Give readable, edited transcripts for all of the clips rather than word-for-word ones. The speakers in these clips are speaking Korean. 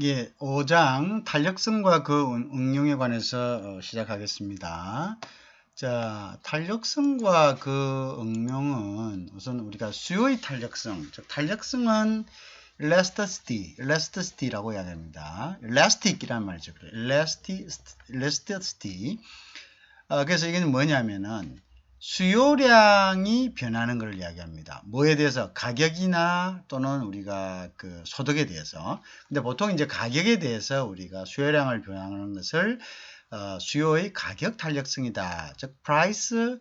예, 5장 탄력성과 그 응용에 관해서 시작하겠습니다. 자, 탄력성과 그 응용은 우선 우리가 수요의 탄력성, 즉 탄력성은 elastic이라고 해야 됩니다. elastic이란 말이죠. elasticity. 그래서 이게 뭐냐면은 수요량이 변하는 것을 이야기합니다. 뭐에 대해서? 가격이나 또는 우리가 그 소득에 대해서. 근데 보통 이제 가격에 대해서 우리가 수요량을 변하는 것을 수요의 가격 탄력성이다. 즉 price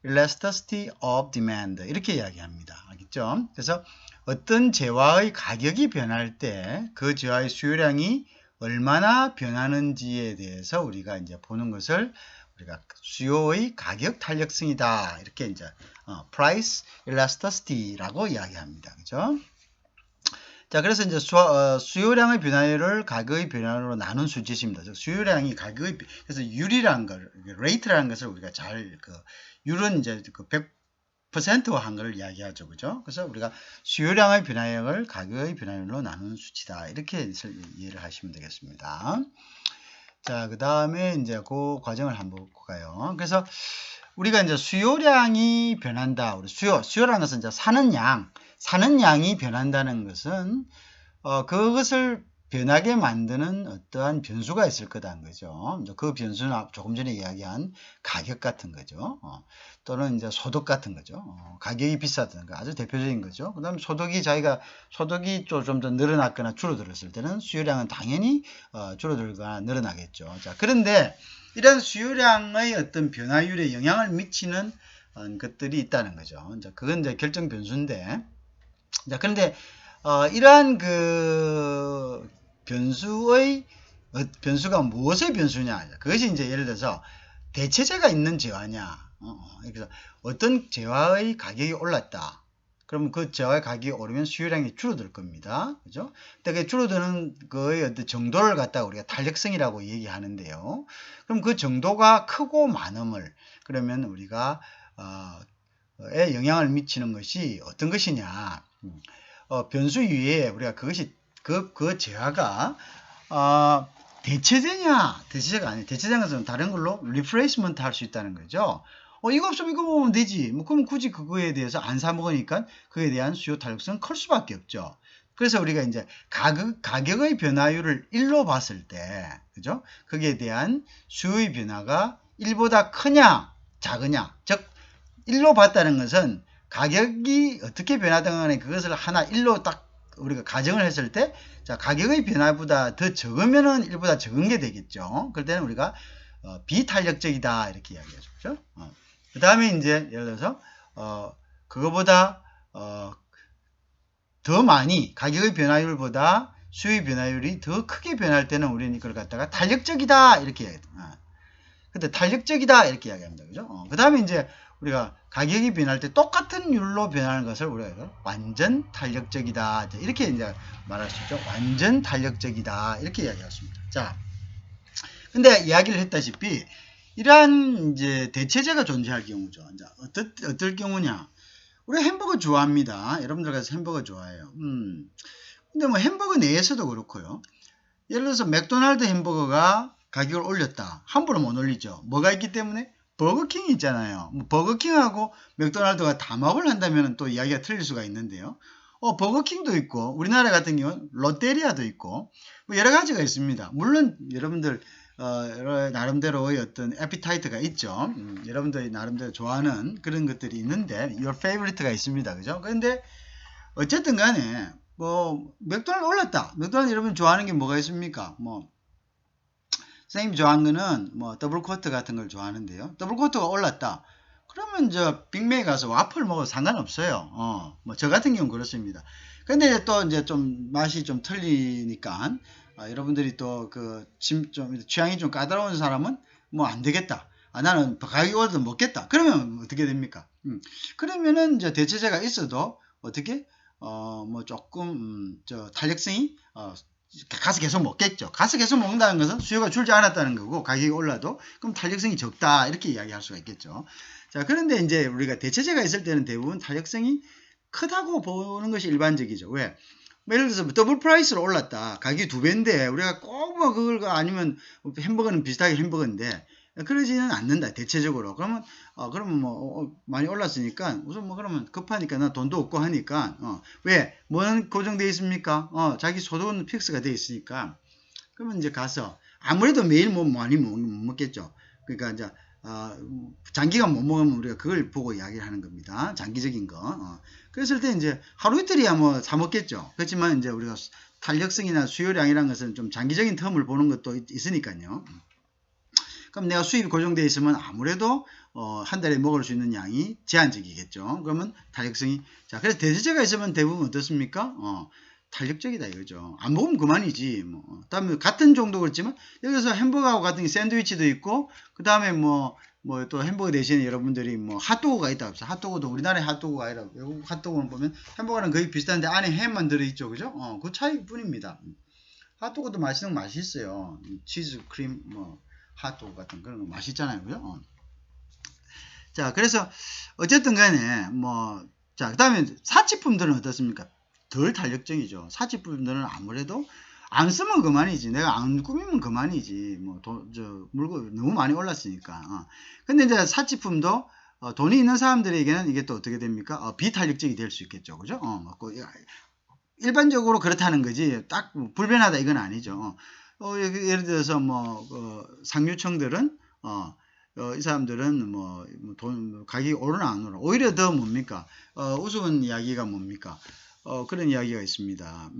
elasticity of demand 이렇게 이야기합니다. 알겠죠? 그래서 어떤 재화의 가격이 변할 때 그 재화의 수요량이 얼마나 변하는지에 대해서 우리가 이제 보는 것을 우리가 수요의 가격 탄력성이다. 이렇게 이제 price elasticity라고 이야기합니다. 그죠? 자, 그래서 이제 수요량의 변화율을 가격의 변화로 나눈 수치입니다. 즉 수요량이 가격의 그래서 율이라는 걸, rate라는 것을 우리가 잘 율은 이제 그 100%한 걸 이야기하죠. 그죠? 그래서 우리가 수요량의 변화율을 가격의 변화율로 나눈 수치다. 이렇게 이해를 하시면 되겠습니다. 자, 그 다음에 이제 그 과정을 한번 볼까요? 그래서 우리가 이제 수요량이 변한다. 우리 수요라는 것은 이제 사는 양이 변한다는 것은, 그것을 변하게 만드는 어떠한 변수가 있을 거다는 거죠. 그 변수는 조금 전에 이야기한 가격 같은 거죠. 또는 이제 소득 같은 거죠. 가격이 비싸다는 거 아주 대표적인 거죠. 그 다음에 소득이 좀 더 늘어났거나 줄어들었을 때는 수요량은 당연히 줄어들거나 늘어나겠죠. 자, 그런데 이런 수요량의 어떤 변화율에 영향을 미치는 것들이 있다는 거죠. 자, 그건 이제 결정 변수인데, 자, 그런데 이러한 그 변수가 무엇의 변수냐? 그것이 이제 예를 들어서 대체재가 있는 재화냐? 그래서 어떤 재화의 가격이 올랐다. 그러면 그 재화의 가격이 오르면 수요량이 줄어들 겁니다. 그죠? 근데 그 줄어드는 거의 어떤 정도를 갖다가 우리가 탄력성이라고 얘기하는데요. 그럼 그 정도가 크고 많음을 그러면 우리가 에 영향을 미치는 것이 어떤 것이냐? 변수 위에 우리가 그것이 그 재화가 대체재가 아니에요. 대체재는 것은 다른 걸로 리플레이스먼트 할 수 있다는 거죠. 이거 없으면 이거 먹으면 되지. 뭐 그러면 굳이 그거에 대해서 안 사 먹으니까 그에 대한 수요 탄력성은 클 수밖에 없죠. 그래서 우리가 이제 가격의 변화율을 1로 봤을 때, 그죠? 거기에 대한 수요의 변화가 1보다 크냐, 작으냐. 즉, 1로 봤다는 것은 가격이 어떻게 변하든 간에 그것을 하나 1로 딱 우리가 가정을 했을 때, 자, 가격의 변화보다 더 적으면은 1보다 적은 게 되겠죠. 그럴 때는 우리가 비탄력적이다 이렇게 이야기하죠. 그렇죠? 그 다음에 이제 예를 들어서 그거보다 더 많이 가격의 변화율보다 수요의 변화율이 더 크게 변할 때는 우리는 이걸 갖다가 탄력적이다 이렇게 이야기해요. 근데 탄력적이다 이렇게 이야기합니다. 그죠? 그 다음에 이제 우리가 가격이 변할 때 똑같은 율로 변하는 것을 우리가 완전 탄력적이다 이렇게 이제 말할 수 있죠. 완전 탄력적이다 이렇게 이야기했습니다. 자, 근데 이야기를 했다시피 이러한 이제 대체재가 존재할 경우죠. 이제 어떨 경우냐? 우리 햄버거 좋아합니다. 여러분들 가서 햄버거 좋아해요. 근데 뭐 햄버거 내에서도 그렇고요. 예를 들어서 맥도날드 햄버거가 가격을 올렸다. 함부로 못 올리죠. 뭐가 있기 때문에? 버거킹이 있잖아요. 뭐 버거킹하고 맥도날드가 담합을 한다면 또 이야기가 틀릴 수가 있는데요. 버거킹도 있고 우리나라 같은 경우는 롯데리아도 있고 뭐 여러 가지가 있습니다. 물론 여러분들 나름대로의 어떤 에피타이트가 있죠. 여러분들이 나름대로 좋아하는 그런 것들이 있는데 your favorite가 있습니다. 그죠? 그런데 어쨌든 간에 뭐 맥도날드 올랐다. 맥도날드 여러분 좋아하는 게 뭐가 있습니까? 뭐 선생님이 좋아하는 거는 뭐 더블 코트 같은 걸 좋아하는데요. 더블 코트가 올랐다. 그러면 저 빅맥에 가서 와플 먹어도 상관없어요. 뭐 저 같은 경우는 그렇습니다. 근데 또 이제 좀 맛이 좀 틀리니까 여러분들이 또 좀 취향이 좀 까다로운 사람은 뭐 안 되겠다. 나는 가격이 올라도 먹겠다. 그러면 어떻게 됩니까? 그러면은 이제 대체재가 있어도 어떻게 뭐 조금 저 탄력성이 가서 계속 먹겠죠. 가서 계속 먹는다는 것은 수요가 줄지 않았다는 거고 가격이 올라도 그럼 탄력성이 적다 이렇게 이야기할 수가 있겠죠. 자, 그런데 이제 우리가 대체재가 있을 때는 대부분 탄력성이 크다고 보는 것이 일반적이죠. 왜? 뭐 예를 들어서 더블 프라이스로 올랐다. 가격이 2배인데 우리가 꼭 뭐 그걸 아니면 햄버거는 비슷하게 햄버거인데 그러지는 않는다. 대체적으로. 그러면 뭐 많이 올랐으니까 우선 뭐 그러면 급하니까 나 돈도 없고 하니까 왜 뭐는 고정돼 있습니까? 자기 소득은 픽스가 돼 있으니까 그러면 이제 가서 아무래도 매일 뭐 많이 못 먹겠죠. 그러니까 이제 장기간 못 먹으면 우리가 그걸 보고 이야기를 하는 겁니다. 장기적인 거. 그랬을 때 이제 하루 이틀이야 뭐 사 먹겠죠. 그렇지만 이제 우리가 탄력성이나 수요량이라는 것은 좀 장기적인 텀을 보는 것도 있으니까요. 그럼 내가 수입이 고정되어 있으면 아무래도 한 달에 먹을 수 있는 양이 제한적이겠죠. 그러면 탄력성이 그래서 대체재가 있으면 대부분 어떻습니까? 탄력적이다 이거죠. 안 먹으면 그만이지. 그다음에 같은 정도 그렇지만 여기서 햄버거하고 같은 샌드위치도 있고 그다음에 뭐 또 햄버거 대신에 여러분들이 뭐 핫도그가 있다 합시다. 핫도그도 우리나라의 핫도그가 아니라 외국 핫도그는 보면 햄버거는 거의 비슷한데 안에 햄만 들어있죠, 그죠? 그 차이뿐입니다. 핫도그도 맛있는 거 맛있어요. 치즈 크림 핫도그 같은 그런 거 맛있잖아요, 그죠? 자, 그래서 어쨌든 간에 그 다음에 사치품들은 어떻습니까? 덜 탄력적이죠. 사치품들은 아무래도 안 쓰면 그만이지. 내가 안 꾸미면 그만이지. 물건 너무 많이 올랐으니까. 근데 이제 사치품도 돈이 있는 사람들에게는 이게 또 어떻게 됩니까? 비탄력적이 될 수 있겠죠. 그죠? 일반적으로 그렇다는 거지. 딱 불변하다 이건 아니죠. 예를 들어서 상류층들은 이 사람들은 돈 가격이 오르나 안 오르나 오히려 더 뭡니까? 우스운 이야기가 뭡니까? 그런 이야기가 있습니다.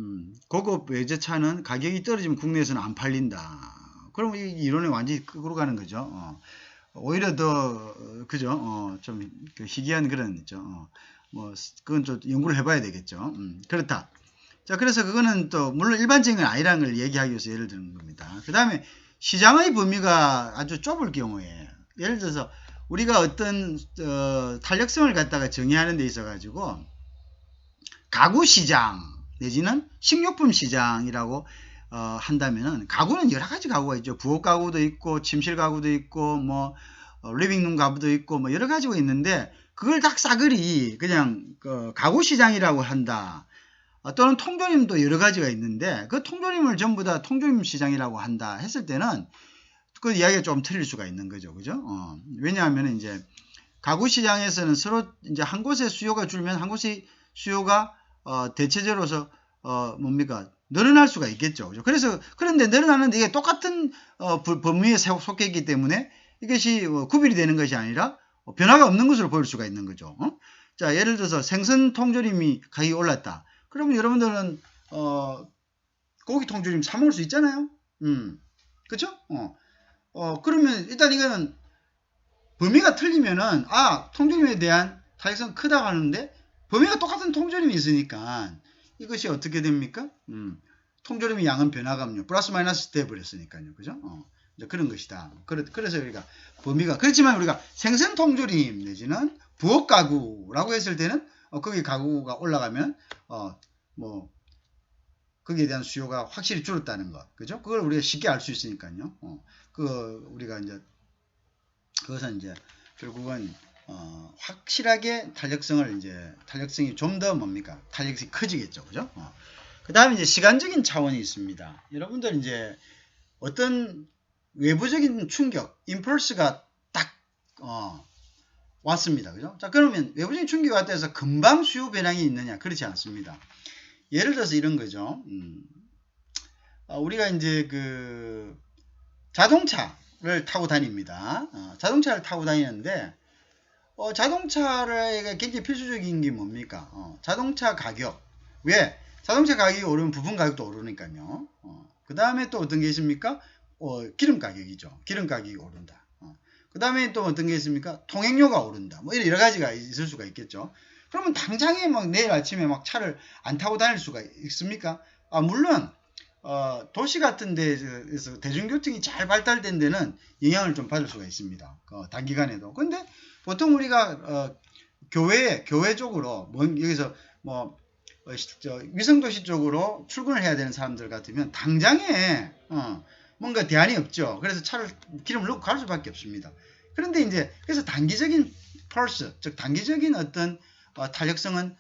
고급 외제차는 가격이 떨어지면 국내에서는 안 팔린다. 그럼 이 이론이 완전히 거꾸로 가는 거죠. 오히려 더 그죠? 좀 희귀한 그런 있죠. 그건 좀 연구를 해봐야 되겠죠. 그렇다. 자, 그래서 그거는 또 물론 일반적인 건 아니라는 걸 얘기하기 위해서 예를 드는 겁니다. 그 다음에 시장의 범위가 아주 좁을 경우에 예를 들어서 우리가 어떤 탄력성을 갖다가 정의하는 데 있어 가지고 가구 시장 내지는 식료품 시장이라고 한다면은 가구는 여러 가지 가구가 있죠. 부엌 가구도 있고 침실 가구도 있고 리빙룸 가구도 있고 여러 가지가 있는데 그걸 다 싸그리 그냥 가구 시장이라고 한다. 또는 통조림도 여러 가지가 있는데 그 통조림을 전부 다 통조림 시장이라고 한다 했을 때는 그 이야기가 좀 틀릴 수가 있는 거죠. 그죠? 왜냐하면 이제 가구 시장에서는 서로 이제 한 곳에 수요가 줄면 한 곳이 수요가 대체적으로서 뭡니까? 늘어날 수가 있겠죠. 그죠? 그런데 늘어나는데 이게 똑같은 범위에 속해 있기 때문에 이것이 구별이 되는 것이 아니라 변화가 없는 것으로 보일 수가 있는 거죠. 자, 예를 들어서 생선 통조림이 가격이 올랐다. 그러면 여러분들은 고기 통조림 사 먹을 수 있잖아요. 그쵸? 그러면 일단 이거는 범위가 틀리면은 통조림에 대한 타격성 크다고 하는데 범위가 똑같은 통조림이 있으니까 이것이 어떻게 됩니까? 통조림의 양은 변화가 없냐. 플러스 마이너스 돼버렸으니까요. 그죠? 이제 그런 것이다. 그래서 우리가 범위가 그렇지만 우리가 생선 통조림 내지는 부엌 가구라고 했을 때는 거기 가구가 올라가면 거기에 대한 수요가 확실히 줄었다는 것, 그죠? 그걸 우리가 쉽게 알 수 있으니까요. 우리가 이제 그것은 이제 결국은 확실하게 탄력성이 좀 더 뭡니까? 탄력성이 커지겠죠, 그죠? 그 다음에 이제 시간적인 차원이 있습니다. 여러분들 이제 어떤 외부적인 충격, 임펄스가 딱 왔습니다. 그죠? 자, 그러면 외부적인 충격이 왔다 해서 금방 수요 변화가 있느냐? 그렇지 않습니다. 예를 들어서 이런 거죠. 우리가 이제 자동차를 타고 다닙니다. 자동차를 타고 다니는데, 자동차를 굉장히 필수적인 게 뭡니까? 자동차 가격. 왜? 자동차 가격이 오르면 부품 가격도 오르니까요. 그 다음에 또 어떤 게 있습니까? 기름 가격이죠. 기름 가격이 오른다. 그 다음에 또 어떤 게 있습니까? 통행료가 오른다. 여러 가지가 있을 수가 있겠죠. 그러면 당장에 내일 아침에 차를 안 타고 다닐 수가 있습니까? 물론 도시 같은 데에서 대중교통이 잘 발달된 데는 영향을 좀 받을 수가 있습니다. 단기간에도. 근데 보통 우리가 교회 쪽으로 여기서 위성도시 쪽으로 출근을 해야 되는 사람들 같으면 당장에 뭔가 대안이 없죠. 그래서 기름을 넣고 갈 수밖에 없습니다. 그런데 이제 그래서 단기적인 펄스, 즉 단기적인 어떤 탄력성은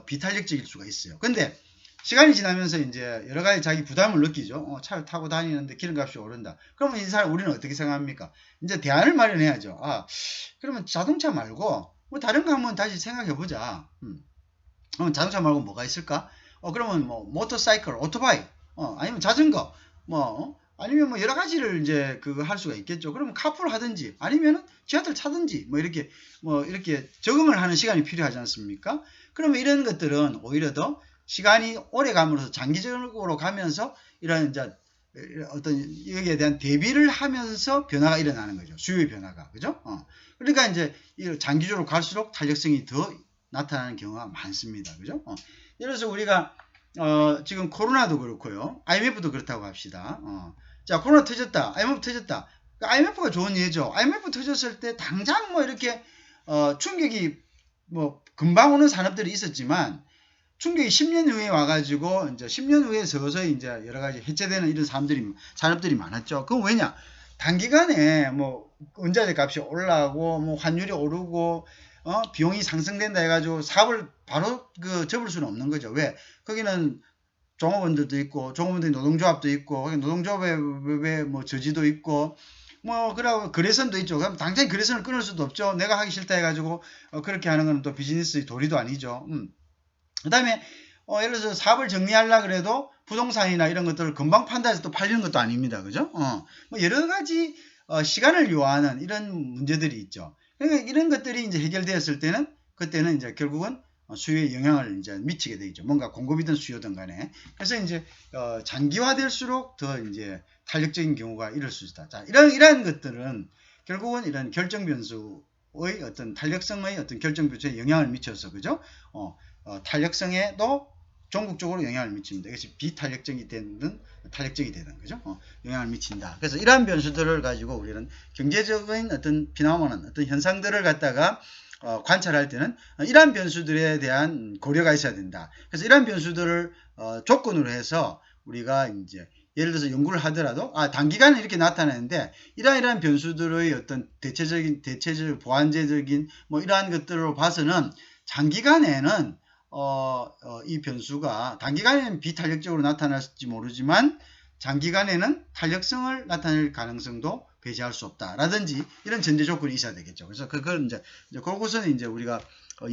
비탄력적일 수가 있어요. 근데 시간이 지나면서 이제 여러 가지 자기 부담을 느끼죠. 차를 타고 다니는데 기름값이 오른다. 그러면 이 사람 우리는 어떻게 생각합니까? 이제 대안을 마련해야죠. 그러면 자동차 말고 뭐 다른 거 한번 다시 생각해 보자. 그러면 자동차 말고 뭐가 있을까? 그러면 뭐 모터사이클, 오토바이, 아니면 자전거, 아니면 뭐 여러 가지를 이제 그거 할 수가 있겠죠. 그러면 카풀 하든지 아니면은 지하철 타든지 뭐 이렇게 적응을 하는 시간이 필요하지 않습니까? 그러면 이런 것들은 오히려 더 시간이 오래 감으로써 장기적으로 가면서 이런 이제 어떤 여기에 대한 대비를 하면서 변화가 일어나는 거죠. 수요의 변화가. 그죠? 그러니까 이제 장기적으로 갈수록 탄력성이 더 나타나는 경우가 많습니다. 그죠? 예를 들어서 우리가 지금 코로나도 그렇고요. IMF도 그렇다고 합시다. 자, 코로나 터졌다. IMF 터졌다. IMF가 좋은 예죠. IMF 터졌을 때 당장 뭐 이렇게 충격이 뭐 금방 오는 산업들이 있었지만 충격이 10년 후에 와가지고 이제 10년 후에 서서히 이제 여러 가지 해체되는 이런 산업들이 많았죠. 그건 왜냐? 단기간에 뭐 원자재 값이 올라가고 뭐 환율이 오르고 비용이 상승된다 해가지고 사업을 바로 접을 수는 없는 거죠. 왜? 거기는 종업원들도 있고 종업원들이 노동조합도 있고 노동조합의 뭐 저지도 있고 뭐 그러고 거래선도 있죠. 그럼 당장 거래선을 끊을 수도 없죠. 내가 하기 싫다 해가지고 그렇게 하는 건 또 비즈니스의 도리도 아니죠. 그 다음에 예를 들어서 사업을 정리하려고 그래도 부동산이나 이런 것들을 금방 판다해서 또 팔리는 것도 아닙니다. 그죠? 뭐 여러 가지 시간을 요하는 이런 문제들이 있죠. 그러니까 이런 것들이 이제 해결되었을 때는 그때는 이제 결국은 수요에 영향을 이제 미치게 되죠. 뭔가 공급이든 수요든 간에. 그래서 이제 장기화될수록 더 이제 탄력적인 경우가 이럴 수 있다. 자, 이러한 것들은 결국은 이런 결정 변수의 어떤 탄력성의 어떤 결정 변수에 영향을 미쳐서 그죠? 탄력성에도 전국적으로 영향을 미칩니다. 이것이 비탄력적이 되든 탄력적이 되든 그죠? 영향을 미친다. 그래서 이러한 변수들을 가지고 우리는 경제적인 어떤 피나오는 어떤 현상들을 갖다가 관찰할 때는 이러한 변수들에 대한 고려가 있어야 된다. 그래서 이러한 변수들을 조건으로 해서 우리가 이제 예를 들어서 연구를 하더라도 단기간에 이렇게 나타나는데 이러한 변수들의 어떤 대체적 보완제적인 뭐 이러한 것들로 봐서는 장기간에는 이 변수가 단기간에는 비탄력적으로 나타날지 모르지만 장기간에는 탄력성을 나타낼 가능성도 배제할 수 없다라든지 이런 전제 조건이 있어야 되겠죠. 그래서 그걸 이제 그것은 이제 우리가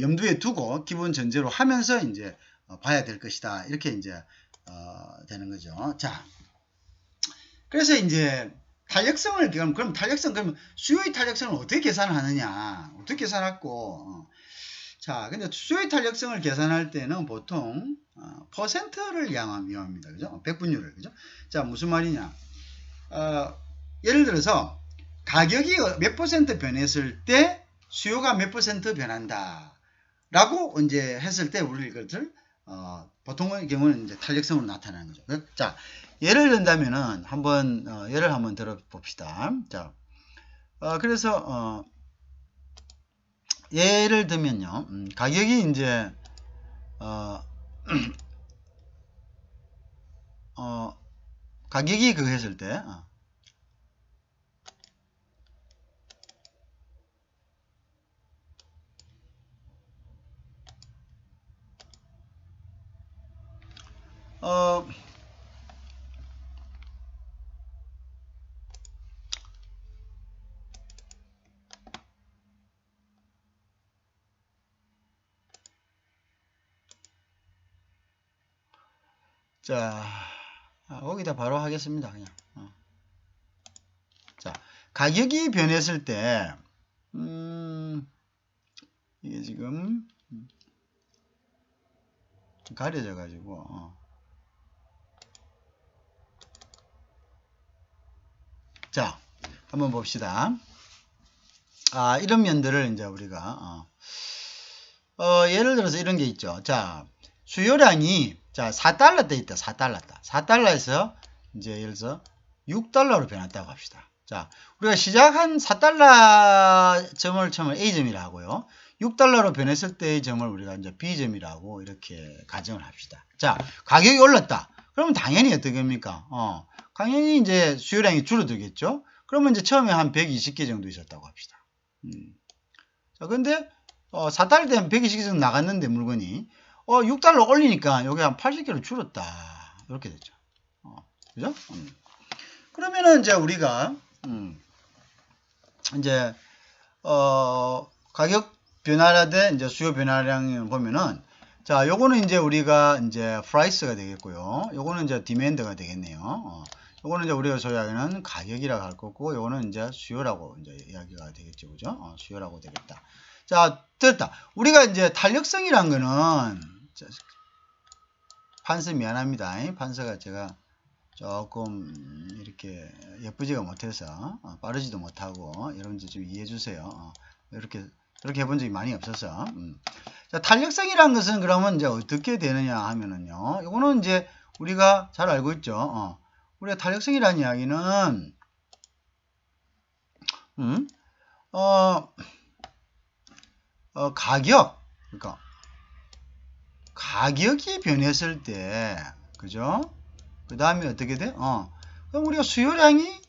염두에 두고 기본 전제로 하면서 이제 봐야 될 것이다. 이렇게 이제 되는 거죠. 자, 그래서 이제 탄력성을 그럼 탄력성 그러면 수요의 탄력성을 어떻게 계산하느냐? 어떻게 계산하고 자, 근데 수요의 탄력성을 계산할 때는 보통 퍼센트를 이용합니다. 그죠? 백분율을. 그죠? 자, 무슨 말이냐? 예를 들어서 가격이 몇 퍼센트 변했을 때 수요가 몇 퍼센트 변한다. 라고 이제 했을 때 우리 이것을 보통의 경우는 이제 탄력성으로 나타나는 거죠. 자, 예를 든다면은 예를 한번 들어봅시다. 자, 그래서 예를 들면요, 가격이 이제 가격이 그거 했을 때 자, 거기다 바로 하겠습니다. 그냥. 자, 가격이 변했을 때, 이게 지금 가려져 가지고, 자, 한번 봅시다. 이런 면들을 이제 우리가, 예를 들어서 이런 게 있죠. 자, 수요량이, 자, 4달러 돼 있다. 4달러. 4달러에서 이제 예를 들어서 6달러로 변했다고 합시다. 자, 우리가 시작한 4달러 점을 처음에 A점이라 하고요. 6달러로 변했을 때의 점을 우리가 이제 B점이라고 이렇게 가정을 합시다. 자, 가격이 올랐다. 그러면 당연히 어떻게 합니까? 당연히 이제 수요량이 줄어들겠죠? 그러면 이제 처음에 한 120개 정도 있었다고 합시다. 자, 근데 4달러 되면 120개 정도 나갔는데 물건이 $6 올리니까 여기 한 80kg 줄었다. 이렇게 됐죠. 그죠? 그러면은 이제 우리가 이제 가격 변화라든 이제 수요 변화량을 보면은 자, 요거는 이제 우리가 이제 프라이스가 되겠고요. 요거는 이제 디맨드가 되겠네요. 요거는 이제 우리가 소유하는 가격이라고 할 거고, 요거는 이제 수요라고 이제 이야기가 되겠죠. 그죠? 수요라고 되겠다. 자, 됐다. 우리가 이제 탄력성이란 거는, 판서 미안합니다. 판서가 제가 조금 이렇게 예쁘지가 못해서 빠르지도 못하고 여러분들 좀 이해해 주세요. 이렇게 해본 적이 많이 없어서. 자, 탄력성이라는 것은 그러면 이제 어떻게 되느냐 하면은요. 이거는 이제 우리가 잘 알고 있죠. 우리가 탄력성이라는 이야기는 가격, 그러니까 가격이 변했을 때, 그죠? 그 다음에 어떻게 돼? 그럼 우리가 수요량이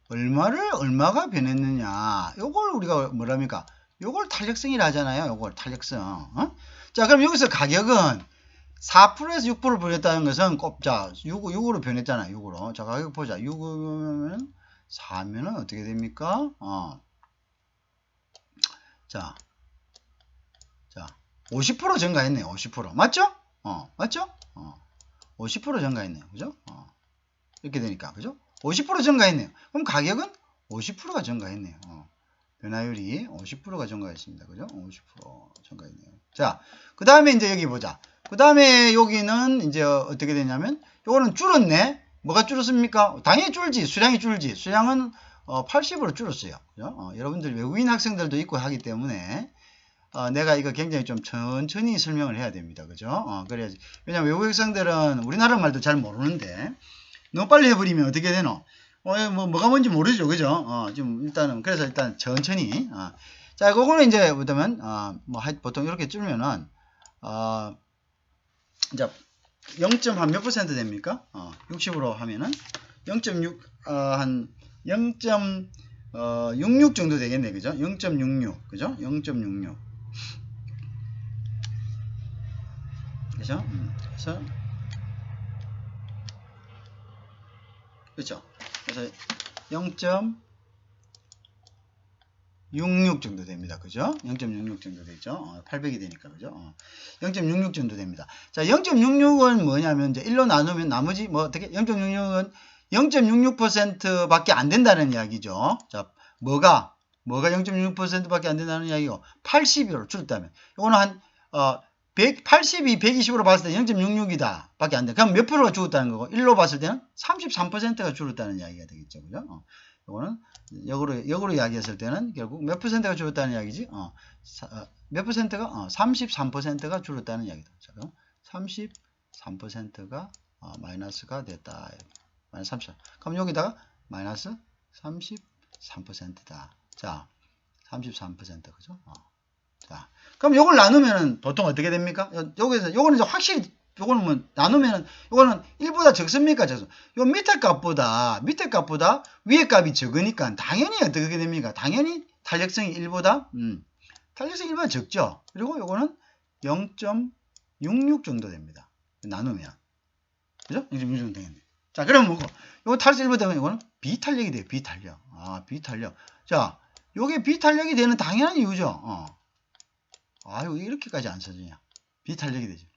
얼마가 변했느냐. 요걸 우리가 뭐랍니까? 요걸 탄력성이라 하잖아요. 요걸 탄력성. 자, 그럼 여기서 가격은 4%에서 6% 변했다는 것은 자, 6으로 변했잖아요. 6으로. 자, 가격 보자. 6이면 4면은 어떻게 됩니까? 자, 50% 증가했네요. 50%. 맞죠? 맞죠? 50% 증가했네요. 그죠? 이렇게 되니까. 그죠? 50% 증가했네요. 그럼 가격은 50%가 증가했네요. 변화율이 50%가 증가했습니다. 그죠? 50% 증가했네요. 자, 그 다음에 이제 여기 보자. 그 다음에 여기는 이제 어떻게 되냐면, 요거는 줄었네? 뭐가 줄었습니까? 당연히 줄지. 수량이 줄지. 수량은 80으로 줄었어요. 그죠? 여러분들 외국인 학생들도 있고 하기 때문에, 내가 이거 굉장히 좀 천천히 설명을 해야 됩니다. 그죠? 그래야지. 왜냐면 외국 학생들은 우리나라 말도 잘 모르는데, 너무 빨리 해버리면 어떻게 되노? 뭐가 뭔지 모르죠. 그죠? 좀 일단은, 그래서 일단 천천히. 자, 그거는 이제, 보면, 보통 이렇게 줄면은, 이제 0. 몇 % 됩니까? 60으로 하면은 0.6, 한 0.66 정도 되겠네. 그죠? 0.66. 그죠? 0.66. 그죠? 그래서, 그렇죠. 그래서 0.66 정도 됩니다. 그죠? 0.66 정도 되죠? 800이 되니까. 그죠? 0.66 정도 됩니다. 자, 0.66은 뭐냐면, 이제 1로 나누면 나머지, 어떻게, 0.66은 0.66% 밖에 안 된다는 이야기죠. 자, 뭐가 0.66% 밖에 안 된다는 이야기고, 80으로 줄였다면, 이거는 한, 80이 120으로 봤을 때 0.66이다 밖에 안 돼. 그럼 몇 프로가 줄었다는 거고, 1로 봤을 때는 33%가 줄었다는 이야기가 되겠죠. 그죠? 이거는 역으로 이야기했을 때는 결국 몇 %가 줄었다는 이야기지? 몇 %가? 33%가 줄었다는 이야기다. 자, 그럼 33%가 마이너스가 됐다. 마이너스 33. 그럼 여기다가 마이너스 33%다. 자, 33%. 그죠? 자, 그럼 요걸 나누면은 보통 어떻게 됩니까? 여기서 요거는 이제 확실히 요거는 뭐 나누면은 요거는 1보다 적습니까? 적습. 요 밑에 값보다 위에 값이 적으니까 당연히 어떻게 됩니까? 당연히 탄력성이 1보다 탄력성이 1보다 적죠. 그리고 요거는 0.66 정도 됩니다. 나누면. 그죠? 0.66 정도 되겠네. 자, 그럼 뭐고? 요거 탄력성 1보다 되면 이거는 비탄력이 돼요. 비탄력. 비탄력. 자, 요게 비탄력이 되는 당연한 이유죠. 아유, 이렇게까지 안 써지냐. 비탄력이 되죠.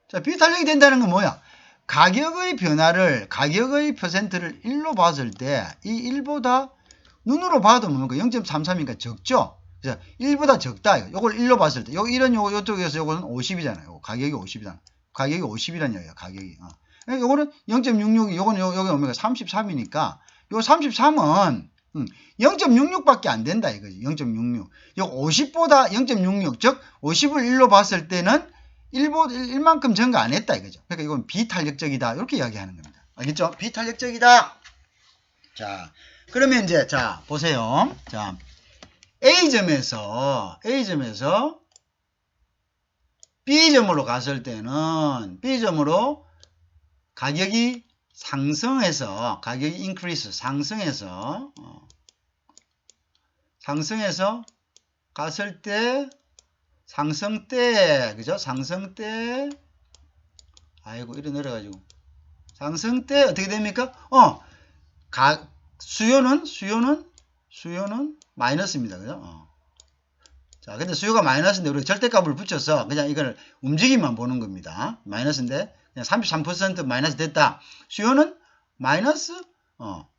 자, 비탄력이 된다는 건 뭐야? 가격의 퍼센트를 1로 봤을 때, 이 1보다, 눈으로 봐도 뭡니까? 0.33이니까 적죠? 그래서 1보다 적다. 요걸 1로 봤을 때, 요쪽에서 요거는 50이잖아요. 가격이 50이잖아. 가격이 50이란 얘기야, 가격이. 요거는 0.66, 요거는 여기 뭡니까? 33이니까, 요 33은, 0.66밖에 안 된다 이거지. 0.66. 요 50보다 0.66, 즉 50을 1로 봤을 때는 1만큼 증가 안 했다 이거죠. 그러니까 이건 비탄력적이다. 이렇게 이야기하는 겁니다. 알겠죠? 비탄력적이다. 자, 그러면 이제 자, 보세요. 자, A점에서 B점으로 갔을 때는 B점으로 가격이 상승해서 상승해서 갔을 때 상승 때 그죠? 상승 때 아이고 이래 내려가지고 상승 때 어떻게 됩니까? 수요는 마이너스입니다. 그죠? 자, 근데 수요가 마이너스인데 우리가 절대값을 붙여서 그냥 이걸 움직임만 보는 겁니다. 마이너스인데 그냥 33% 마이너스 됐다. 수요는 마이너스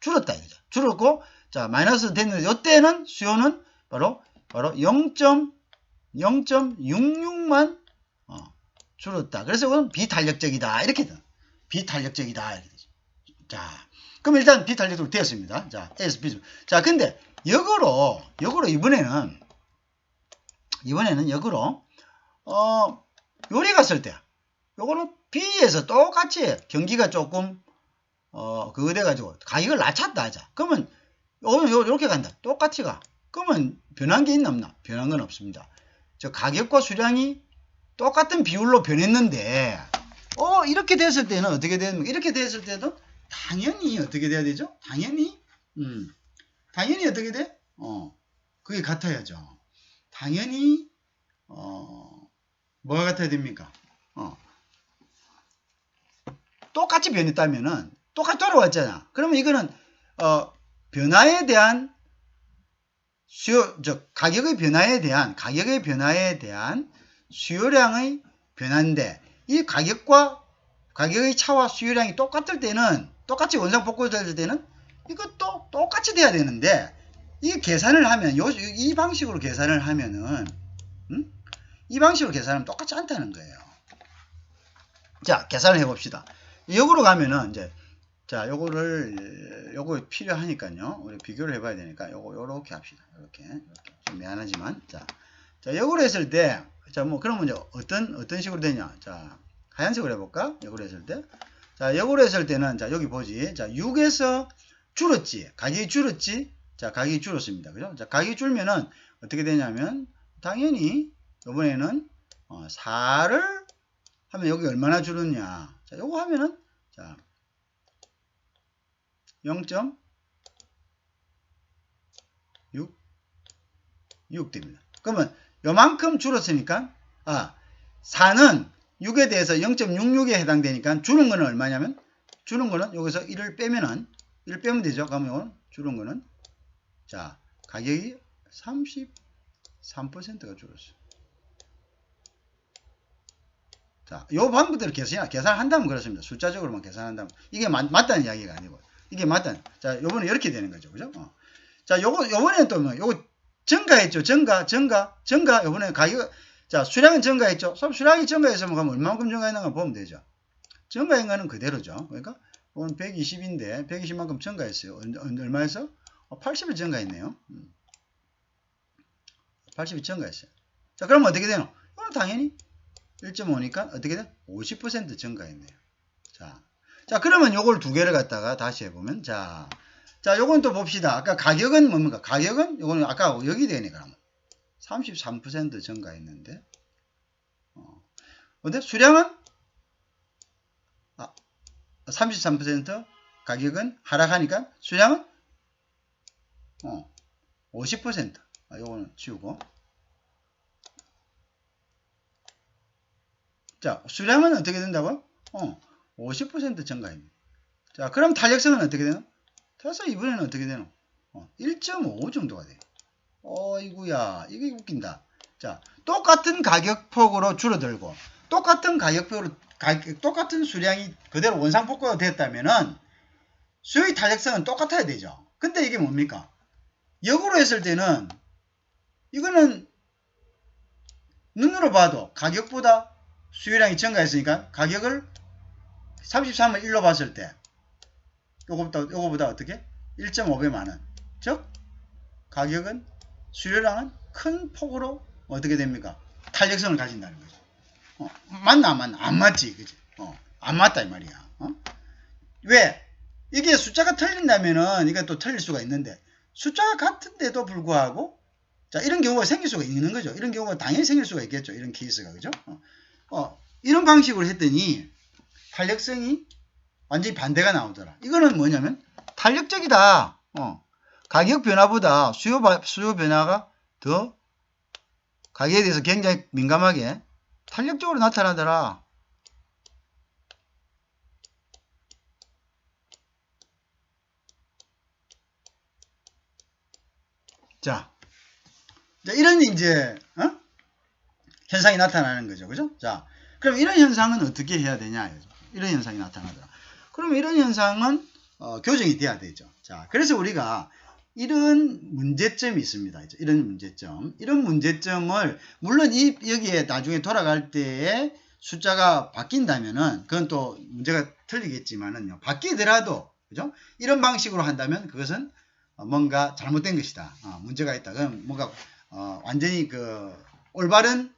줄었다 이거죠. 줄었고 자, 마이너스 됐는데 이때는 수요는 바로 0.66만 줄었다. 그래서 이건 비탄력적이다. 이렇게 돼. 비탄력적이다. 이렇게 되죠. 자, 그럼 일단 비탄력적으로 되었습니다. 자, A에서 B. 자, 근데 역으로 이번에는 역으로 요리 갔을 때 요거는 B에서 똑같이 경기가 조금 그거 돼가지고 가격을 낮췄다 하자. 그러면 요렇게 간다. 똑같이 가. 그러면 변한 게 있나 없나? 변한 건 없습니다. 저 가격과 수량이 똑같은 비율로 변했는데 이렇게 됐을 때는 어떻게 되는 거야? 이렇게 됐을 때도 당연히 어떻게 돼야 되죠? 당연히 어떻게 돼? 그게 같아야죠. 당연히 뭐가 같아야 됩니까? 똑같이 변했다면은 똑같이 돌아왔잖아. 그러면 이거는 변화에 대한 가격의 변화에 대한 수요량의 변화인데 이 가격의 차와 수요량이 똑같을 때는 똑같이 원상복구될 때는 이것도 똑같이 돼야 되는데 이 계산을 하면 이 방식으로 계산을 하면은 이 방식으로 계산하면 똑같지 않다는 거예요. 자, 계산을 해봅시다. 역으로 가면은 이제 자, 요거 필요하니까요. 우리 비교를 해봐야 되니까 요렇게 합시다. 요렇게 좀 미안하지만 자, 역으로 했을 때 자, 뭐 그러면 이제 어떤 식으로 되냐? 자, 하얀색으로 해볼까? 역으로 했을 때. 자, 역으로 했을 때는 자, 여기 보지. 자, 6에서 줄었지. 가격이 줄었지. 자, 가격이 줄었습니다. 그죠? 자, 가격이 줄면은 어떻게 되냐면 당연히 이번에는 4를 하면 여기 얼마나 줄었냐? 자, 요거 하면은 자, 0.6 됩니다. 그러면 요만큼 줄었으니까 4는 6에 대해서 0.66에 해당되니까 주는 거는 얼마냐면 주는 거는 여기서 1을 빼면 되죠. 그러면 줄은 거는 자, 가격이 33%가 줄었어요. 자, 요 방법대로 계산한다면 그렇습니다. 숫자적으로만 계산한다면 이게 맞다는 이야기가 아니고 이게 맞다는. 자, 요번에 이렇게 되는 거죠. 그죠? 자, 요번에는 또 뭐 요거 증가했죠. 증가. 요번에 가격 자, 수량은 증가했죠. 수량이 증가했으면 그럼 얼마만큼 증가했는가 보면 되죠. 증가한 거는 그대로죠. 그러니까 이건 120인데 120만큼 증가했어요. 얼마에서? 80을 증가했네요. 80이 증가했어요. 자, 그러면 어떻게 되노? 이거는 당연히 1.5니까 어떻게 돼? 50% 증가했네요. 자, 그러면 요걸 두 개를 갖다가 다시 해보면 자, 요건 또 봅시다. 아까 가격은 뭡니까? 가격은 요거는 아까 여기 되네. 그러면 33% 증가했는데 근데 수량은 33% 가격은 하락하니까 수량은 50% 요거는 치우고 자, 수량은 어떻게 된다고요? 50% 증가입니다. 자, 그럼 탄력성은 어떻게 되나? 그래서 이번에는 어떻게 되나? 1.5 정도가 돼요. 이구야, 이게 웃긴다. 자, 똑같은 가격폭으로 줄어들고, 똑같은 수량이 그대로 원상복구가 됐다면은, 수요의 탄력성은 똑같아야 되죠. 근데 이게 뭡니까? 역으로 했을 때는, 이거는, 눈으로 봐도 가격보다 수요량이 증가했으니까, 가격을 33을 1로 봤을 때, 요거보다 어떻게? 1.5배 많은. 즉, 가격은 수요량은 큰 폭으로 어떻게 됩니까? 탄력성을 가진다는 거죠. 맞나 안 맞나? 안 맞지, 그지? 안 맞다 이 말이야. 왜? 이게 숫자가 틀린다면은 이게 또 틀릴 수가 있는데 숫자가 같은데도 불구하고 자 이런 경우가 생길 수가 있는 거죠. 이런 경우가 당연히 생길 수가 있겠죠. 이런 케이스가 그죠? 이런 방식으로 했더니 탄력성이 완전히 반대가 나오더라. 이거는 뭐냐면 탄력적이다. 가격 변화보다 수요 변화가 더 가격에 대해서 굉장히 민감하게 탄력적으로 나타나더라. 자, 이런 이제 현상이 나타나는 거죠. 그죠? 자, 그럼 이런 현상은 어떻게 해야 되냐? 이런 현상이 나타나더라. 그럼 이런 현상은 교정이 돼야 되죠. 자, 그래서 우리가 이런 문제점이 있습니다. 이런 문제점. 이런 문제점을 물론 여기에 나중에 돌아갈 때에 숫자가 바뀐다면은 그건 또 문제가 틀리겠지만은요. 바뀌더라도 그죠? 이런 방식으로 한다면 그것은 뭔가 잘못된 것이다. 문제가 있다. 그럼 뭔가 완전히 그 올바른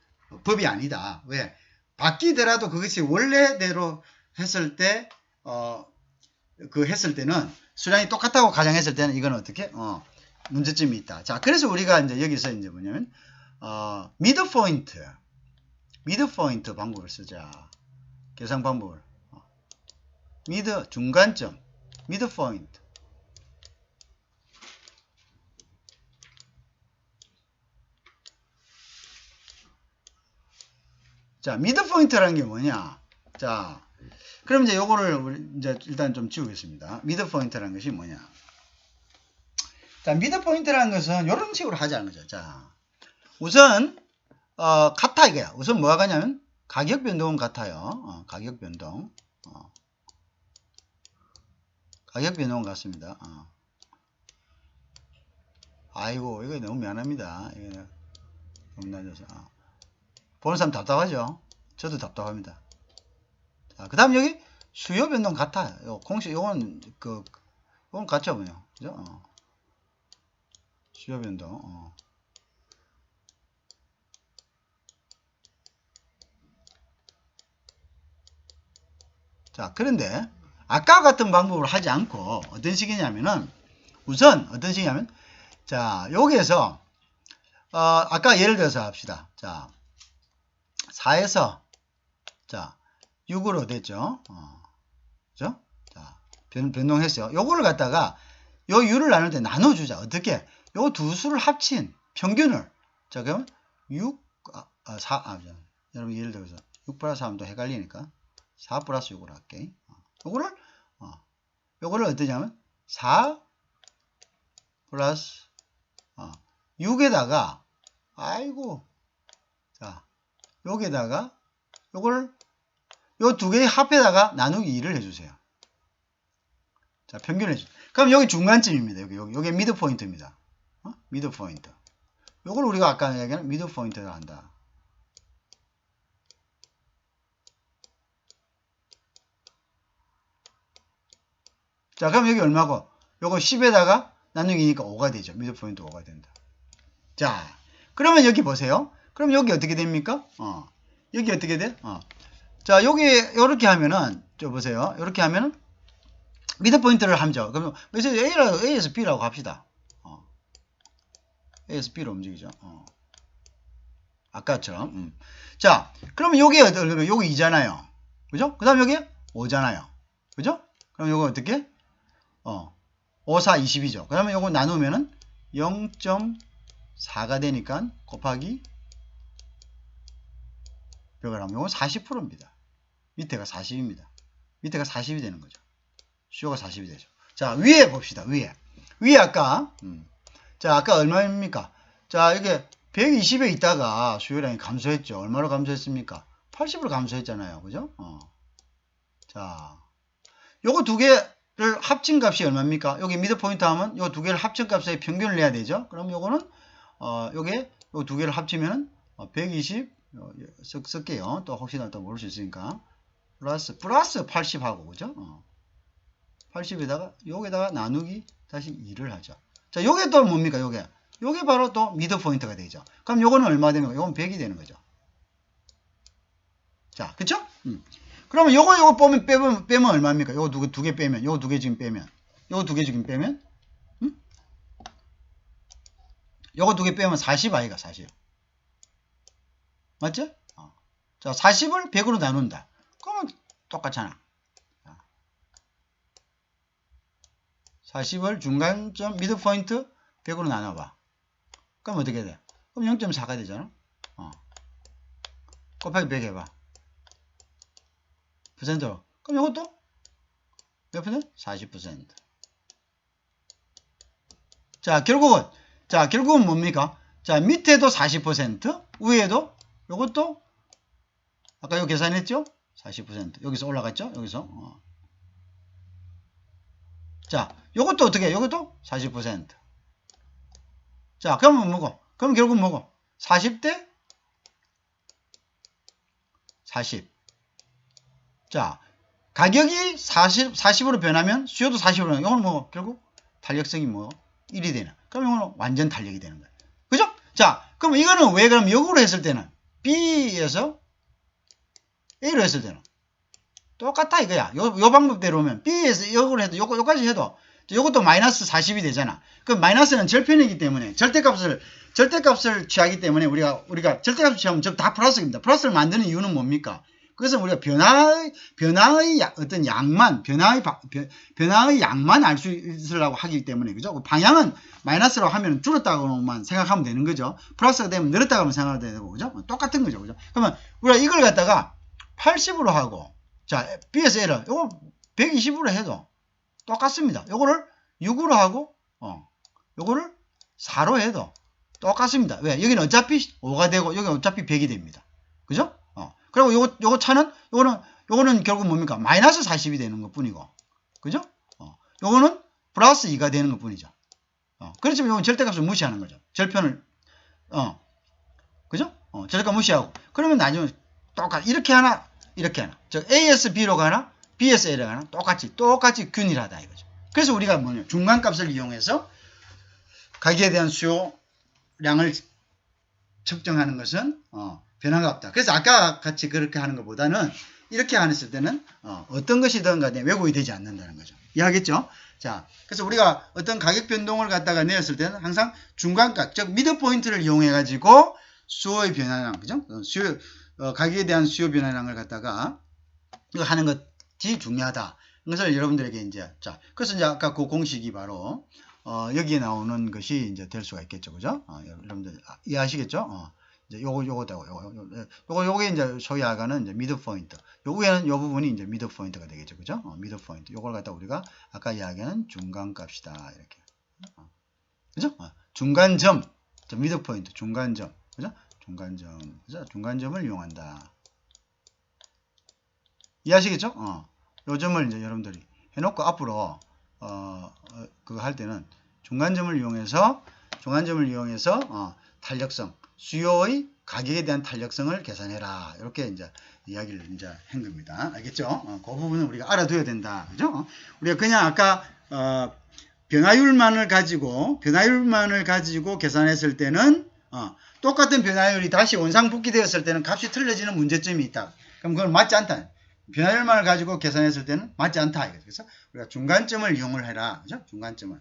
법이 아니다. 왜? 바뀌더라도 그것이 원래대로 했을 때 했을 때는 수량이 똑같다고 가정했을 때는 이건 어떻게? 문제점이 있다. 자, 그래서 우리가 이제 여기서 이제 뭐냐면 미드 포인트 방법을 쓰자. 계산 방법을. 미드 중간점, 미드 포인트. 자, 미드 포인트라는 게 뭐냐? 자, 그럼 이제 요거를 우리 이제 일단 좀 지우겠습니다. 미드 포인트라는 것이 뭐냐? 자, 미드 포인트라는 것은 이런 식으로 하자는 거죠. 자, 우선 같아 이거야. 우선 뭐가 가냐면 가격 변동은 같아요. 가격 변동. 가격 변동은 같습니다. 아이고, 이거 너무 미안합니다. 이거 너무 낮아서. 보는 사람 답답하죠? 저도 답답합니다. 자, 그 다음 여기 수요 변동 같아요. 공식, 요건 같죠, 뭐요. 그죠? 수요 변동. 자, 그런데 아까 같은 방법을 하지 않고 어떤 식이냐면은 우선 어떤 식이냐면 자, 여기에서 아까 예를 들어서 합시다. 자, 4에서 자 6으로 됐죠. 그죠? 자, 변동했어요. 요거를 갖다가 요 u를 나눌 때 나눠주자. 어떻게? 요 두 수를 합친 평균을 자, 그러면 6 여러분 예를 들어서 6 플러스 하면 또 헷갈리니까 4 플러스 6으로 할게. 요거를 어떠냐면 4 플러스 6에다가 아이고 자 여기에다가 요거를 요 두 개의 합에다가 나누기 2를 해주세요. 자, 평균을 해주세요. 그럼 여기 중간점입니다. 여기 미드 포인트입니다. 미드 포인트. 요걸 우리가 아까 얘기한 미드 포인트를 한다. 자, 그럼 여기 얼마고? 요거 10에다가 나누기니까 5가 되죠. 미드 포인트 5가 된다. 자, 그러면 여기 보세요. 그럼 여기 어떻게 됩니까? 여기 어떻게 돼? 자, 여기 요렇게 하면은 저 보세요. 요렇게 하면은 미드 포인트를 함죠. 그러면 A에서 B라고 합시다. A에서 B로 움직이죠. 아까처럼. 자, 그러면 요게 어떻게 요게 2잖아요. 그죠? 그 다음 여기 5잖아요. 그죠? 그럼 요거 어떻게? 5, 4, 20이죠. 그러면 요거 나누면은 0.4가 되니까 곱하기 벽을 하면 요건 40%입니다. 밑에가 40입니다. 밑에가 40이 되는 거죠. 수요가 40이 되죠. 자, 위에 봅시다. 위에 아까 자, 아까 얼마입니까? 자, 이게 120에 있다가 수요량이 감소했죠. 얼마로 감소했습니까? 80으로 감소했잖아요. 그죠? 자, 요거 두 개를 합친 값이 얼마입니까? 여기 미드 포인트 하면 요 두 개를 합친 값의 평균을 내야 되죠. 그럼 요거는 요게 요 두 개를 합치면 120 쓸게요. 또 혹시나 또 모를 수 있으니까 플러스 80하고 그죠? 80에다가 여기다가 나누기 다시 2를 하죠. 자, 요게 또 뭡니까? 요게 바로 또 미드 포인트가 되죠. 그럼 요거는 얼마 되는 거예요? 요건 100이 되는 거죠. 자, 그쵸? 그러면 요거 빼면 얼마입니까? 요거 두 개 빼면, 요거 두 개 지금 빼면, 요거 두 개 지금 빼면, 요거 두 개 빼면 40 아이가 40. 맞죠? 자, 40을 100으로 나눈다. 그러면 똑같잖아. 40을 중간점 미드 포인트 100으로 나눠봐. 그럼 어떻게 돼? 그럼 0.4가 되잖아. 곱하기 100 해봐. 퍼센트로. 그럼 이것도 몇 퍼센트? 40%. 자, 결국은 뭡니까? 자, 밑에도 40%, 위에도 이것도 아까 이거 계산했죠? 40%. 여기서 올라갔죠? 여기서. 자, 요것도 어떻게 해? 요것도 40%. 자, 그러면 뭐고? 그럼 결국 뭐고? 40대 40. 자, 가격이 40으로 변하면 수요도 40으로 변하면 이건 뭐 결국 탄력성이 뭐 1이 되는. 그럼 이거는 완전 탄력이 되는 거야. 그죠? 자, 그럼 이거는 왜 그럼 역으로 했을 때는 B에서 A로 했을 때는 똑같다 이거야. 요 방법대로 하면 B에서 역으로 해도 요까지 해도 요것도 마이너스 40이 되잖아. 그럼 마이너스는 절편이기 때문에 절대값을 취하기 때문에 우리가 절대값을 취하면 다 플러스입니다. 플러스를 만드는 이유는 뭡니까? 그것은 우리가 변화의 어떤 양만, 변화의 양만 알 수 있으려고 하기 때문에, 그죠? 방향은 마이너스라고 하면 줄었다고만 생각하면 되는 거죠. 플러스가 되면 늘었다고 생각하면 되고, 그죠? 똑같은 거죠, 그죠? 그러면 우리가 이걸 갖다가 80으로 하고, 자, B에서 L을, 이거 120으로 해도 똑같습니다. 요거를 6으로 하고, 요거를 4로 해도 똑같습니다. 왜? 여기는 어차피 5가 되고, 여기는 어차피 100이 됩니다. 그죠? 그리고 요거 차는, 요거는 결국 뭡니까? 마이너스 40이 되는 것 뿐이고. 그죠? 요거는 플러스 2가 되는 것 뿐이죠. 그렇지만 요건 절대값을 무시하는 거죠. 절편을, 그죠? 절대값 무시하고. 그러면 나중에 이렇게 하나, 이렇게 하나. 즉, A에서 B로 가나, B에서 A로 가나, 똑같이 균일하다 이거죠. 그래서 우리가 뭐냐, 중간값을 이용해서 가격에 대한 수요량을 측정하는 것은, 변화가 없다. 그래서 아까 같이 그렇게 하는 것보다는 이렇게 했을 때는 어떤 것이든 간에 왜곡이 되지 않는다는 거죠. 이해하겠죠? 자, 그래서 우리가 어떤 가격 변동을 갖다가 내었을 때는 항상 중간값, 즉 미드 포인트를 이용해 가지고 수요의 변화량, 그죠? 가격에 대한 수요 변화량을 갖다가 이거 하는 것이 중요하다. 그것을 여러분들에게 이제, 자, 그래서 이제 아까 그 공식이 바로 여기에 나오는 것이 이제 될 수가 있겠죠, 그죠? 여러분들 이해하시겠죠? 이제 요게 이제 소위 아가는 이제 미드 포인트. 요 위에는 요 부분이 이제 미드 포인트가 되겠죠. 그죠? 미드 포인트. 요걸 갖다 우리가 아까 이야기하는 중간값이다. 이렇게. 그죠? 중간점. 미드 포인트. 중간점. 그죠? 중간점. 그죠? 중간점을 이용한다. 이해하시겠죠? 요 점을 이제 여러분들이 해놓고 앞으로, 그거 할 때는 중간점을 이용해서, 탄력성, 수요의 가격에 대한 탄력성을 계산해라. 이렇게 이제 이야기를 이제 한 겁니다. 알겠죠? 그 부분은 우리가 알아둬야 된다. 그죠? 우리가 그냥 아까, 변화율만을 가지고 계산했을 때는, 똑같은 변화율이 다시 원상복귀 되었을 때는 값이 틀려지는 문제점이 있다. 그럼 그건 맞지 않다. 변화율만을 가지고 계산했을 때는 맞지 않다. 그래서 우리가 중간점을 이용을 해라. 그죠? 중간점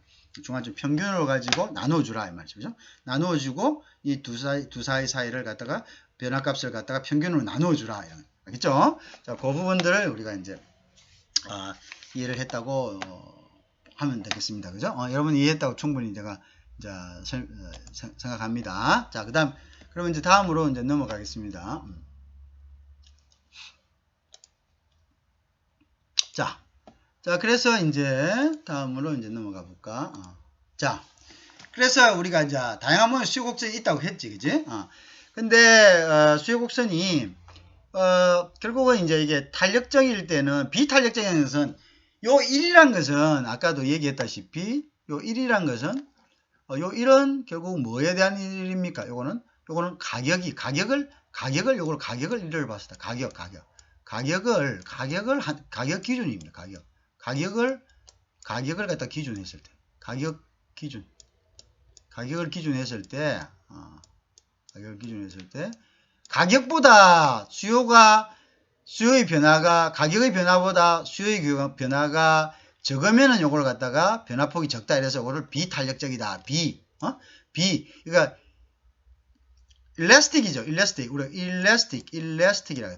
평균으로 가지고 나눠주라. 이 말이죠. 그죠? 나눠주고 이 두 사이를 갖다가 변화값을 갖다가 평균으로 나눠주라. 알겠죠? 자, 그 부분들을 우리가 이제, 이해를 했다고 하면 되겠습니다. 그죠? 여러분 이해했다고 충분히 제가 생각합니다. 자, 그러면 이제 다음으로 이제 넘어가겠습니다. 자, 그래서 이제 다음으로 이제 넘어가 볼까? 자, 그래서 우리가 이제 다양한 모양의 수요 곡선이 있다고 했지, 그지? 근데 수요 곡선이 결국은 이제 이게 탄력적일 때는 비탄력적인 것은 요 1이란 것은 아까도 얘기했다시피 요 1이란 것은 요 1은 결국 뭐에 대한 1입니까? 요거는 가격 기준을 봤을 때 가격 기준입니다. 가격을 갖다 기준했을 때 가격을 기준했을 때 가격보다 수요의 변화가 가격의 변화보다 수요의 변화가 적으면은 요걸 갖다가 변화폭이 적다 이래서 요거를 비탄력적이다. 그러니까 일라스틱이죠. 우리가 일라스틱이라고 해요.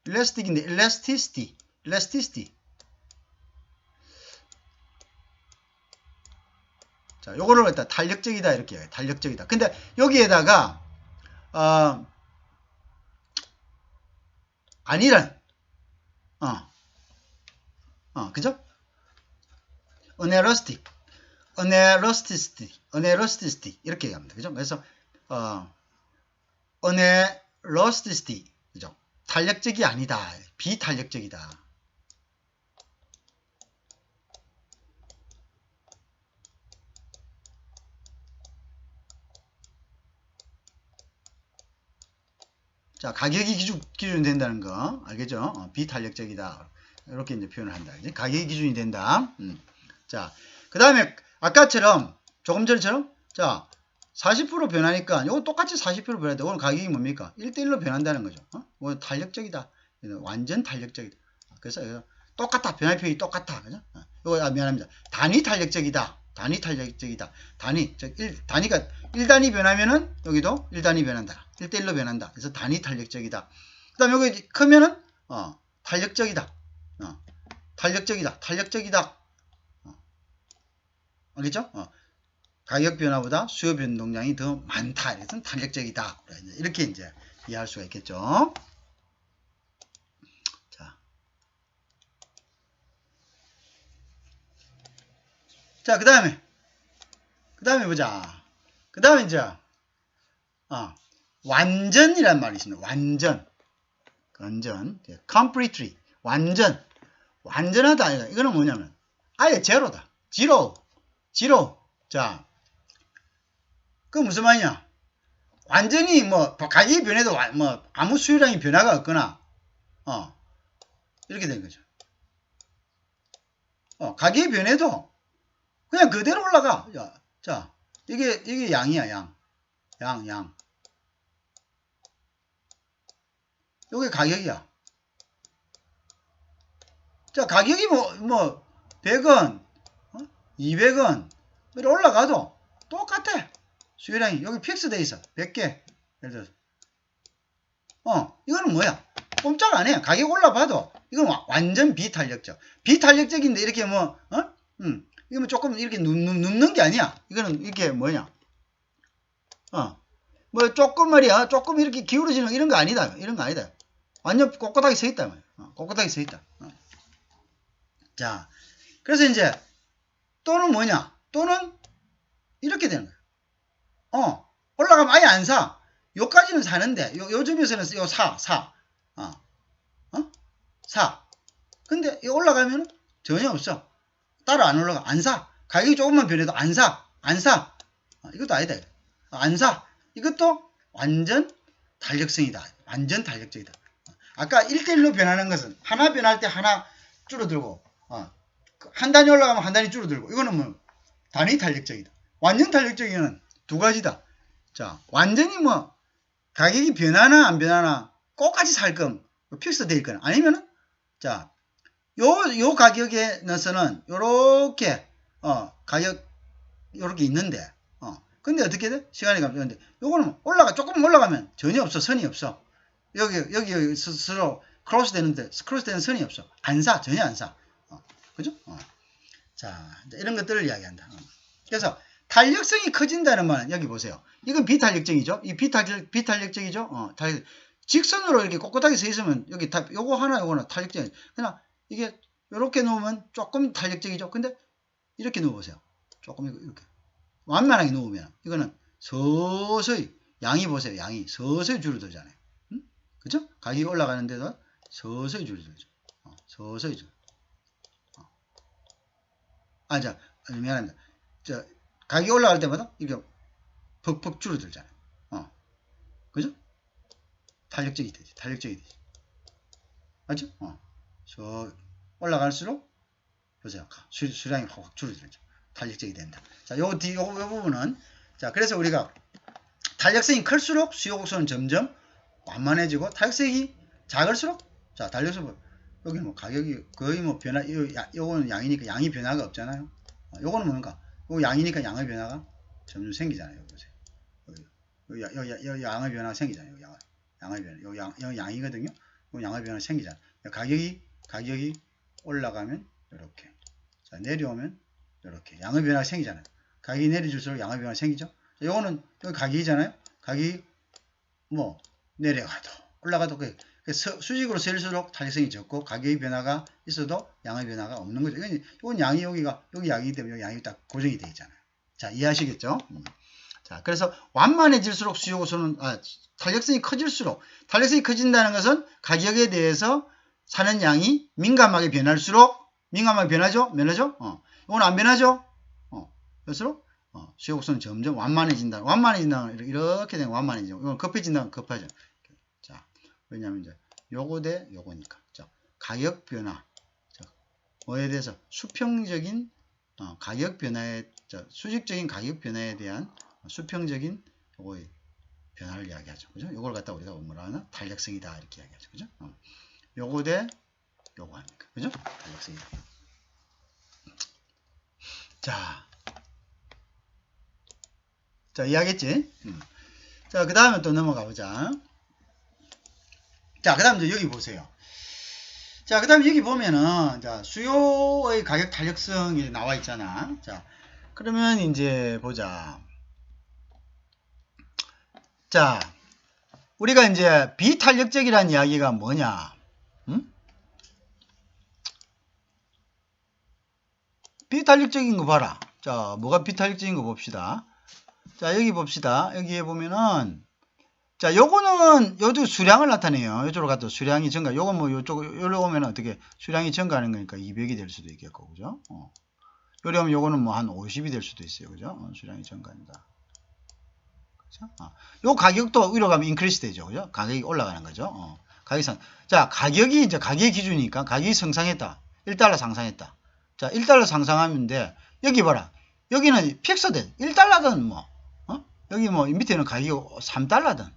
일라스틱인데 일라스티시티. 자, 자, 요거를 갖다 탄력적이다 이렇게 해요. 탄력적이다. 근데 여기에다가 아니란 그죠? unelastic, unelasticity 이렇게 얘기합니다. 그죠? 그래서 unelasticity 그죠? 탄력적이 아니다. 비탄력적이다. 자, 가격이 기준이 된다는 거 알겠죠? 비탄력적이다. 이렇게 이제 표현을 한다. 이제 가격이 기준이 된다. 자, 그 다음에 아까처럼 조금 전처럼 자 40% 변하니까 이거 똑같이 40% 변한다. 오늘 가격이 뭡니까? 1대1로 변한다는 거죠. 뭐 탄력적이다. 완전 탄력적이다. 그래서 똑같다. 변화표이 똑같다. 그죠? 이거 미안합니다. 단위 탄력적이다. 단위 탄력적이다. 단위가 1단위 변하면은 여기도 1단위 변한다. 1대1로 변한다. 그래서 단위 탄력적이다. 그 다음에 여기 크면은 탄력적이다. 탄력적이다. 탄력적이다. 알겠죠? 가격 변화보다 수요 변동량이 더 많다. 이것은 탄력적이다. 이렇게 이제 이해할 수가 있겠죠. 자, 그 다음에 보자. 그 다음에 이제, 완전이란 말이 있습니다. 완전. completely. 완전하다. 이거는 뭐냐면, 아예 제로다. 지로. 자, 그 무슨 말이냐? 완전히 뭐, 가격이 변해도 뭐, 아무 수요량이 변화가 없거나, 이렇게 된 거죠. 가격이 변해도, 그냥 그대로 올라가. 자, 이게 양이야, 양. 요게 가격이야. 자, 가격이 뭐 100원, 200원 이렇게 올라가도 똑같아. 수요량이 여기 픽스 돼 있어. 100개. 예를 들어서. 이거는 뭐야? 꼼짝 안 해. 가격 올라봐도 이건 완전 비탄력적. 비탄력적인데 이렇게 뭐 이거 뭐 조금 이렇게 눕는 게 아니야. 이거는 이게 뭐냐? 뭐 조금 말이야. 조금 이렇게 기울어지는 이런 거 아니다. 이런 거 아니다. 완전 꼿꼿하게 서 있다. 꼿꼿하게 서 있다. 자, 그래서 이제 또는 뭐냐? 또는 이렇게 되는 거야. 올라가면 아예 안 사. 요까지는 사는데 요즘에서는 요 사. 사. 근데 이 올라가면 전혀 없어. 따로 안 올라가. 안 사. 가격이 조금만 변해도 안 사. 이것도 아니다. 안 사. 이것도 완전 탄력성이다. 완전 탄력적이다. 아까 1대1로 변하는 것은 하나 변할 때 하나 줄어들고 한 단위 올라가면 한 단위 줄어들고 이거는 뭐 단위 탄력적이다. 완전 탄력적이는 두 가지다. 자, 완전히 뭐 가격이 변하나 안 변하나 똑같이 살 건 픽스 돼 있거나 아니면은 자, 요 가격에 넣어서는 요렇게 가격 요렇게 있는데 근데 어떻게 돼? 시간이 가면 요거는 조금 올라가면 전혀 없어. 선이 없어. 여기 스스로 크로스 되는 선이 없어. 안 사. 전혀 안 사. 그죠? 자, 이런 것들을 이야기한다. 그래서 탄력성이 커진다는 말은 여기 보세요. 이건 비탄력적이죠? 이 비탄력적이죠? 직선으로 이렇게 꼿꼿하게 서 있으면 여기 요거 하나 요거는 탄력적이죠. 그냥 이게 요렇게 놓으면 조금 탄력적이죠? 근데 이렇게 놓으세요. 조금 이렇게. 완만하게 놓으면 이거는 서서히 양이 보세요. 양이 서서히 줄어들잖아요. 그죠? 가격이 올라가는데도 서서히 줄어들죠. 서서히 줄어. 미안합니다. 가격이 올라갈 때마다 이게 퍽퍽 줄어들잖아요. 그죠? 탄력적이 되지. 맞죠? 올라갈수록 보세요. 수량이 확 줄어들죠. 탄력적이 된다. 자, 요 부분은 자, 그래서 우리가 탄력성이 클수록 수요 곡선은 점점 완만해지고 탄력성이 작을수록 자, 탄력성 여기 뭐 가격이 거의 뭐 요거는 양이니까 양이 변화가 없잖아요. 요거는 뭔가 요 양이니까 양의 변화가 점점 생기잖아요. 보세요. 요 양의 변화가 생기잖아요. 양의 변화. 요 양이거든요. 요 양의 변화가 생기잖아요. 가격이 올라가면 이렇게. 자, 내려오면 이렇게 양의 변화가 생기잖아요. 가격이 내려질수록 양화 변화가 생기죠. 요거는 여기 가격이잖아요. 가격이 뭐 내려가도 올라가도 수직으로 셀수록 탄력성이 적고 가격의 변화가 있어도 양의 변화가 없는 거죠. 이건 양이 여기 양이기 때문에 양이 딱 고정이 되어 있잖아요. 자, 이해하시겠죠? 자, 그래서 완만해질수록 수요고수는 탄력성이 커질수록 탄력성이 커진다는 것은 가격에 대해서 사는 양이 민감하게 변할수록 민감하게 변하죠? 변하죠? 이건 안 변하죠? 그럴수록 수요고수는 점점 완만해진다는 이렇게 되면 완만해지죠. 이건 급해진다는 급하죠. 자, 왜냐하면 이제 요거 대 요거니까. 자, 가격 변화. 자, 뭐에 대해서 수평적인 가격 변화에 수직적인 가격 변화에 대한 수평적인 요거의 변화를 이야기하죠. 그죠? 요걸 갖다 우리가 뭐라 하나? 탄력성이다. 이렇게 이야기하죠. 그죠? 요거 대 요거 하니까. 그죠? 탄력성이다. 자, 이해하겠지? 자, 그 다음에 또 넘어가 보자. 자, 그 다음 이제 여기 보세요. 자, 그 다음에 여기 보면은, 자, 수요의 가격 탄력성이 나와 있잖아. 자, 그러면 이제 보자. 자, 우리가 이제 비탄력적이라는 이야기가 뭐냐? 비탄력적인 거 봐라. 자, 뭐가 비탄력적인 거 봅시다. 자, 여기 봅시다. 여기에 보면은, 자, 요거는, 요도 수량을 나타내요. 요쪽으로 가도 수량이 증가. 요건 뭐, 요로 오면 어떻게, 수량이 증가하는 거니까 200이 될 수도 있겠고, 그죠? 요리 오면 요거는 뭐 한 50이 될 수도 있어요. 그죠? 수량이 증가한다. 그죠? 요 가격도 위로 가면 인크리스 되죠. 그죠? 가격이 올라가는 거죠. 자, 가격이 이제 가격의 기준이니까 가격이 상승했다. 1달러 상승했다. 자, 1달러 상승하면 돼. 여기 봐라. 여기는 픽스된 1달러든 뭐, 여기 뭐 밑에는 가격이 3달러든,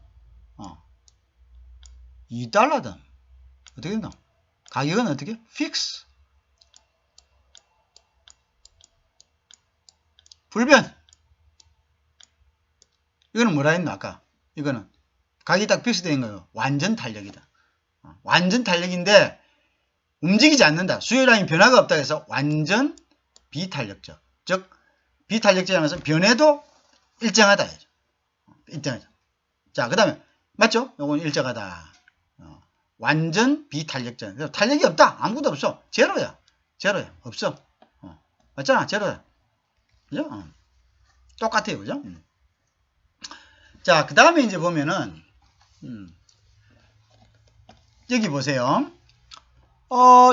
2달러든, 어떻게 된다? 가격은 어떻게? 픽스. 불변. 이거는 뭐라 했나, 아까? 이거는 가격이 딱 픽스된 거예요. 완전 탄력이다. 완전 탄력인데, 움직이지 않는다. 수요량이 변화가 없다 해서 완전 비탄력적. 즉, 비탄력적이라는 것은 변해도 일정하다. 일정하다. 자, 그 다음에, 맞죠? 요건 일정하다. 완전 비탄력적. 탄력이 없다. 아무것도 없어. 제로야. 없어. 맞잖아. 제로야. 그죠? 똑같아요. 그죠? 자, 그 다음에 이제 보면은, 여기 보세요.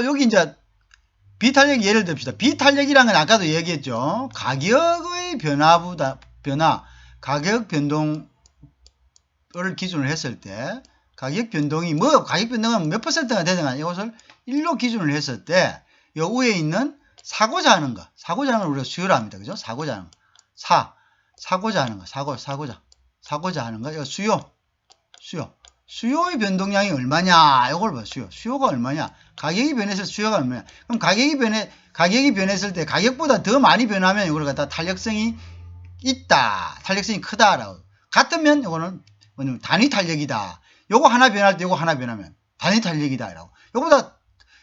여기 이제, 비탄력 예를 듭시다. 비탄력이라는 건 아까도 얘기했죠. 가격의 가격 변동을 기준으로 했을 때, 가격 변동은 몇 퍼센트가 되든 이것을 1로 기준을 했을 때, 요 위에 있는 사고자 하는 거. 사고자 하는 걸 우리가 수요라 합니다. 그죠? 사고자 하는 거. 사고자 하는 거. 사고자 하는 거. 이거 수요의 변동량이 얼마냐? 이걸 봐. 수요가 얼마냐? 가격이 변했을 때 수요가 얼마냐? 그럼 가격이 변했을 때 가격보다 더 많이 변하면 이걸 갖다 탄력성이 있다. 탄력성이 크다라고. 같으면 이거는 뭐냐면 단위 탄력이다. 요거 하나 변할 때 요거 하나 변하면 단위 탄력이다라고. 요거보다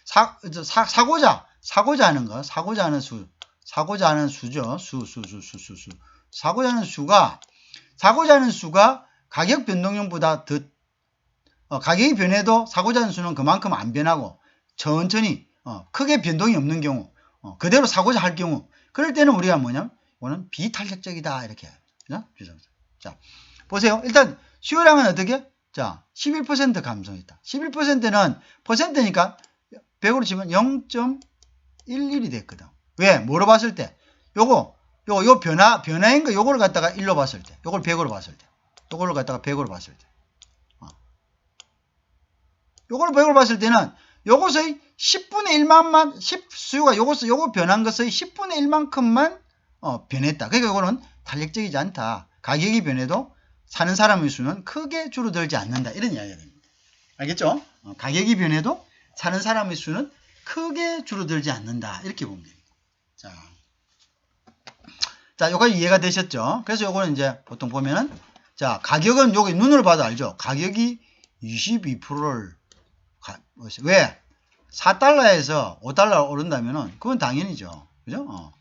사고자 하는 거. 사고자 하는 수죠. 사고자 하는 수가 가격 변동량보다 더 가격이 변해도 사고자 하는 수는 그만큼 안 변하고 천천히 크게 변동이 없는 경우 그대로 사고자 할 경우 그럴 때는 우리가 뭐냐면 이거는 비탄력적이다 이렇게 해요. 자, 보세요. 일단 수요량은 어떻게? 자, 11% 감소했다. 11%는 퍼센트니까 100으로 치면 0.11이 됐거든. 왜? 뭐로 봤을 때? 요 변화인 거 요거를 갖다가 1로 봤을 때. 요걸 100으로 봤을 때. 요거를 갖다가 100으로 봤을 때. 요걸 100으로 봤을 때는 요것의 10분의 1만만 수요가 요거 변한 것의 10분의 1만큼만 변했다. 그러니까 요거는 탄력적이지 않다. 가격이 변해도 사는 사람의 수는 크게 줄어들지 않는다. 이런 이야기가 됩니다. 알겠죠? 가격이 변해도 사는 사람의 수는 크게 줄어들지 않는다. 이렇게 보면 됩니다. 자, 요까지 이해가 되셨죠? 그래서 요거는 이제 보통 보면은 자, 가격은 여기 눈으로 봐도 알죠? 가격이 22%를 왜? 4달러에서 5달러 오른다면은 그건 당연히죠. 그죠?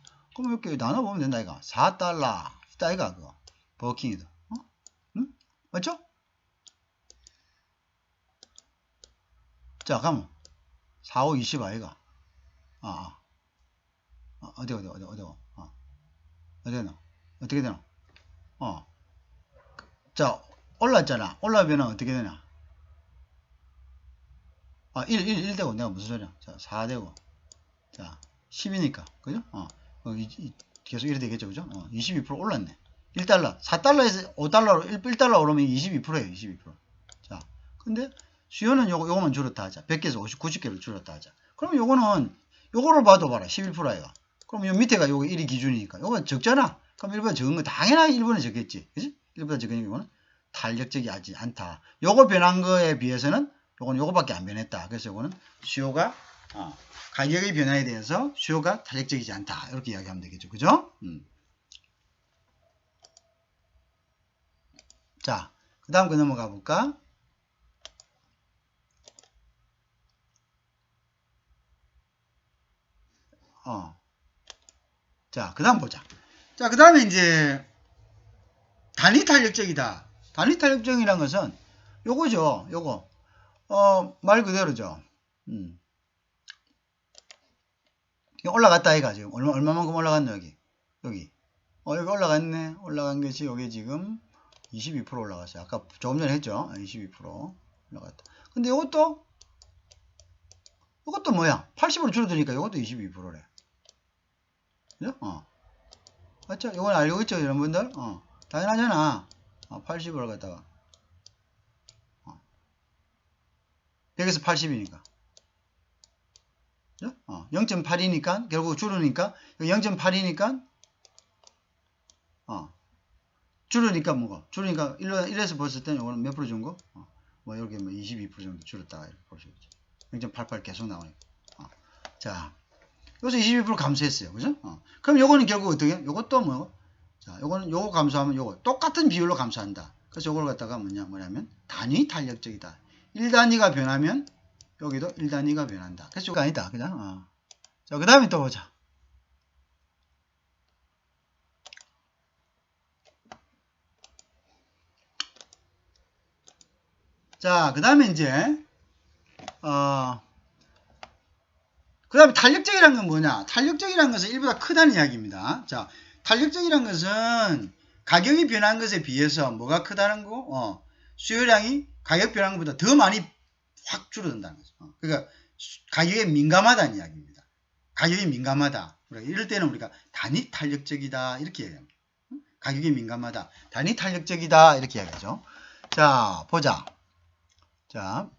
그럼 이렇게 나눠보면 된다, 이거. 4달러. 있다, 이거, 그거. 버킹이다. 응? 맞죠? 자, 그럼 4, 5, 20 아이가. 어디. 어디 되나? 어떻게 되나? 자, 올랐잖아. 올라오면 어떻게 되나? 1 되고, 내가 무슨 소리야? 자, 4 되고. 자, 10이니까. 그죠? 계속 이래 되겠죠. 그죠? 22% 올랐네. 1달러. 4달러에서 5달러로, 1달러 오르면 22%예요. 22%. 자, 근데 수요는 요거만 줄었다 하자. 100개에서 90개로 줄었다 하자. 그럼 요거를 봐도 봐라. 11%예요. 그럼 요 밑에가 요거 1이 기준이니까. 요거 적잖아. 그럼 1보다 적은 거 당연하게 1번에 적겠지. 그지? 1보다 적은 경우는 탄력적이지 않다. 요거 변한 거에 비해서는 요거는 요거밖에 안 변했다. 그래서 요거는 수요가, 가격의 변화에 대해서 수요가 탄력적이지 않다. 이렇게 이야기하면 되겠죠. 그죠? 자, 그 다음 거 넘어가 볼까? 자, 그 다음 보자. 자, 그 다음에 이제, 단위 탄력적이다. 단위 탄력적이라는 것은 요거죠. 요거. 말 그대로죠. 올라갔다, 아이가 지금. 얼마만큼 올라갔나, 여기. 여기 올라갔네. 올라간 것이 여기 지금 22% 올라갔어요. 아까 조금 전에 했죠. 22% 올라갔다. 근데 이것도 뭐야? 80으로 줄어드니까 이것도 22%래. 그죠? 맞죠? 이건 알고 있죠, 여러분들? 당연하잖아. 80으로 갔다가 100에서 80이니까. 그죠? 0.8이니까 결국 줄으니까 0.8이니까 줄으니까 뭐가? 줄으니까 1에서 봤을 때는 이거는 몇 프로 준 거? 뭐 이렇게 뭐 22% 정도 줄었다 이렇게 볼 수 있죠. 0.88 계속 나오니까. 자, 여기서 22% 감소했어요. 그죠? 그럼 요거는 결국 어떻게? 요것도 뭐? 자, 요거 감소하면 요거 똑같은 비율로 감소한다. 그래서 요걸 갖다가 뭐냐면 단위 탄력적이다. 1단위가 변하면 여기도 1단위가 변한다. 그래서 요거 아니다. 그죠? 자, 그 다음에 또 보자. 자, 그 다음에 이제, 그 다음에 탄력적이란 건 뭐냐? 탄력적이란 것은 1보다 크다는 이야기입니다. 자, 탄력적이란 것은 가격이 변한 것에 비해서 뭐가 크다는 거? 수요량이 가격 변한 것보다 더 많이 확 줄어든다는 거죠. 그러니까 가격에 민감하다는 이야기입니다. 가격이 민감하다. 이럴 때는 우리가 단위 탄력적이다 이렇게 얘기합니다. 가격이 민감하다. 단위 탄력적이다 이렇게 이야기하죠. 자, 보자. 자,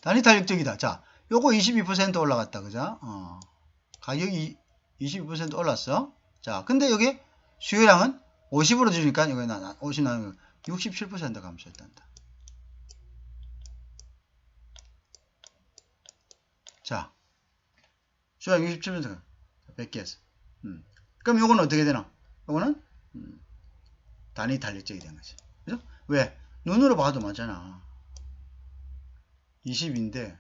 단위 탄력적이다. 자, 요거 22% 올라갔다. 그죠? 가격이 22% 올랐어. 자, 근데 여기 수요량은 50으로 주니까 여기 50 나누면 67% 감소했단다. 자, 수요량 67% 100개에서. 그럼 요거는 어떻게 되나? 요거는 단위 탄력적이 된 거지. 그죠? 왜? 눈으로 봐도 맞잖아. 20인데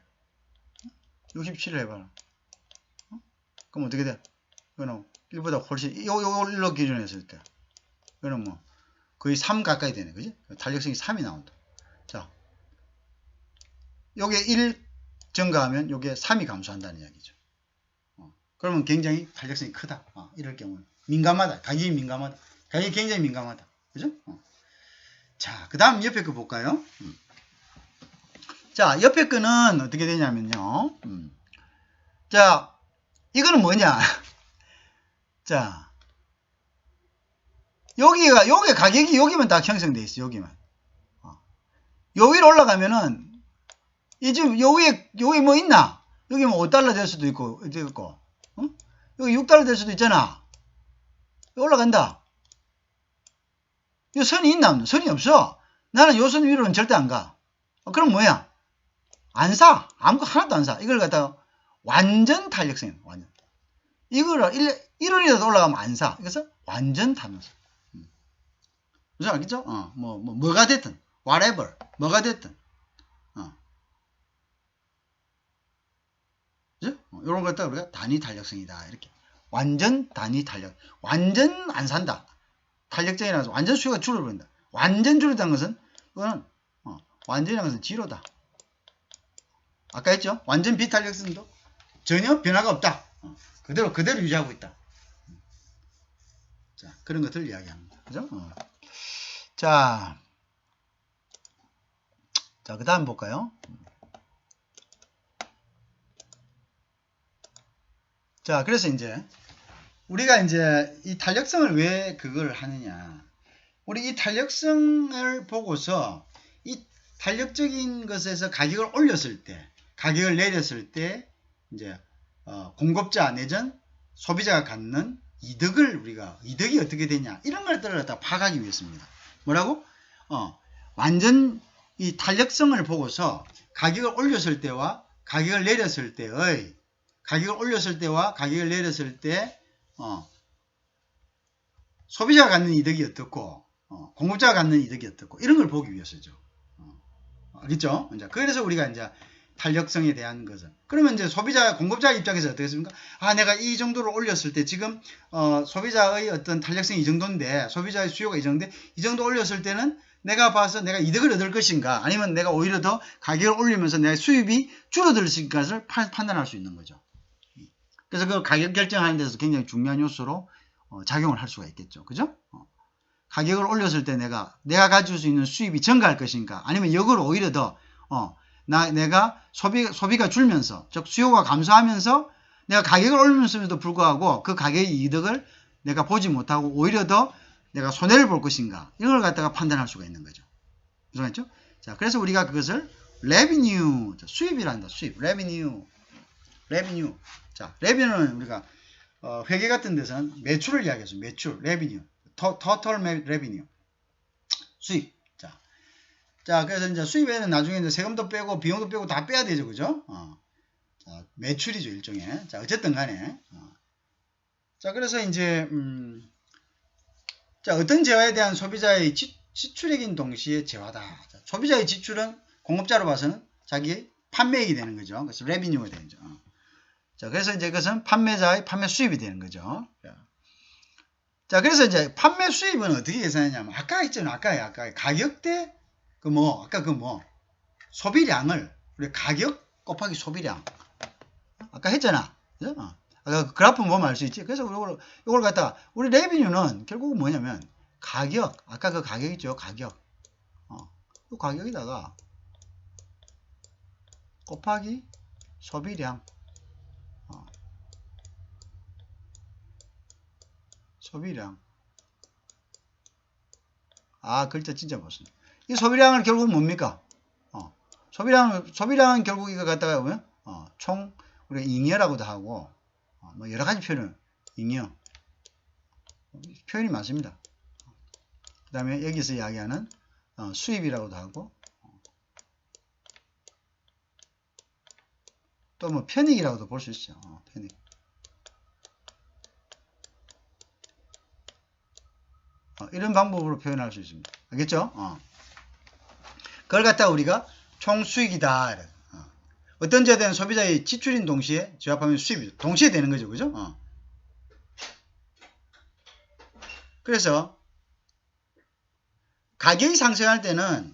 67을 해봐라. 그럼 어떻게 돼? 이거는 1보다 훨씬 요걸로 기준했을 때 이거는 뭐 거의 3 가까이 되네. 그지? 탄력성이 3이 나온다. 자, 요게 1 증가하면 요게 3이 감소한다는 이야기죠. 그러면 굉장히 탄력성이 크다. 이럴 경우는 민감하다. 가격이 민감하다. 가격이 굉장히 민감하다. 그죠? 자, 그 다음 옆에 거 볼까요? 자, 옆에 거는 어떻게 되냐면요. 자, 이거는 뭐냐? 자, 요게 가격이 여기만 딱 형성돼 있어. 여기만. 요 위로 올라가면은 지금 요 위에 뭐 있나? 여기 뭐 5달러 될 수도 있고 여기 6달러 될 수도 있잖아. 올라간다. 요 선이 있나? 선이 없어. 나는 요 선 위로는 절대 안 가. 그럼 뭐야? 안 사. 아무것도 하나도 안 사. 이걸 갖다가 완전 탄력성이야. 완전. 이거를 1원이라도 올라가면 안 사. 그래서 완전 탄력성. 무슨 알겠죠? 뭐가 됐든 whatever 뭐가 됐든 그죠? 이런 걸 갖다가 우리가 단위 탄력성이다. 이렇게. 완전 단위 탄력. 완전 안 산다. 탄력성이라서 완전 수요가 줄어버린다. 완전 줄어든다는 것은, 그거는, 완전이라는 것은 지로다. 아까 했죠? 완전 비탄력성도 전혀 변화가 없다. 그대로 유지하고 있다. 자, 그런 것들을 이야기합니다. 그죠? 자, 그 다음 볼까요? 자, 그래서 이제, 우리가 이제 이 탄력성을 왜 그걸 하느냐. 우리 이 탄력성을 보고서 이 탄력적인 것에서 가격을 올렸을 때, 가격을 내렸을 때, 이제, 공급자 내전 소비자가 갖는 이득이 어떻게 되냐. 이런 걸 갖다 파악하기 위해서입니다. 뭐라고? 완전 이 탄력성을 보고서 가격을 올렸을 때와 가격을 내렸을 때의 가격을 올렸을 때와 가격을 내렸을 때 소비자가 갖는 이득이 어떻고 공급자가 갖는 이득이 어떻고 이런 걸 보기 위해서죠. 알겠죠? 이제 그래서 우리가 이제 탄력성에 대한 것은 그러면 이제 공급자 입장에서 어떻겠습니까? 내가 이 정도를 올렸을 때 지금 소비자의 어떤 탄력성이 이 정도인데 소비자의 수요가 이 정도인데 이 정도 올렸을 때는 내가 봐서 내가 이득을 얻을 것인가 아니면 내가 오히려 더 가격을 올리면서 내가 수입이 줄어들 것을 판단할 수 있는 거죠. 그래서 그 가격 결정하는 데서 굉장히 중요한 요소로 작용을 할 수가 있겠죠. 그죠? 가격을 올렸을 때 내가 가질 수 있는 수입이 증가할 것인가 아니면 역으로 오히려 더 내가 소비가 줄면서 즉 수요가 감소하면서 내가 가격을 올리면서도 불구하고 그 가격의 이득을 내가 보지 못하고 오히려 더 내가 손해를 볼 것인가 이런 걸 갖다가 판단할 수가 있는 거죠. 그렇죠? 자, 그래서 우리가 그것을 revenue 수입이란다. 수입 revenue. 자, revenue는 우리가 회계 같은 데서는 매출을 이야기하죠. 매출 revenue. total revenue. 수입. 자, 그래서 이제 수입에는 나중에 이제 세금도 빼고 비용도 빼고 다 빼야 되죠. 그죠? 자, 매출이죠, 일종의. 자, 어쨌든 간에. 자, 그래서 이제, 자, 어떤 재화에 대한 소비자의 지출액인 동시에 재화다. 자, 소비자의 지출은 공급자로 봐서는 자기의 판매액이 되는 거죠. 그래서 revenue가 되는 거죠. 자, 그래서 이제 그것은 판매자의 판매 수입이 되는 거죠. 자, 그래서 이제 판매 수입은 어떻게 계산하냐면, 아까 했잖아요. 아까 가격대 소비량을 우리 가격 곱하기 소비량 아까 했잖아. 그죠? 아까 그래프 보면 알 수 있지. 그래서 이걸 갖다가 우리 레비뉴는 결국은 뭐냐면 가격 아까 그 가격 있죠. 가격 이 가격에다가 곱하기 소비량 소비량 글자 진짜 멋있네. 이 소비량을 결국 뭡니까? 소비량은 결국 이거 갖다가 보면 총 우리가 잉여라고도 하고 뭐 여러 가지 표현을 잉여 표현이 많습니다. 그 다음에 여기서 이야기하는 수입이라고도 하고 또 뭐 편익이라고도 볼 수 있죠. 편익. 이런 방법으로 표현할 수 있습니다. 알겠죠? 그걸 갖다가 우리가 총수익이다. 어떤 재화에 대한 소비자의 지출인 동시에 지합하면 수입이 동시에 되는 거죠. 그죠? 그래서 가격이 상승할 때는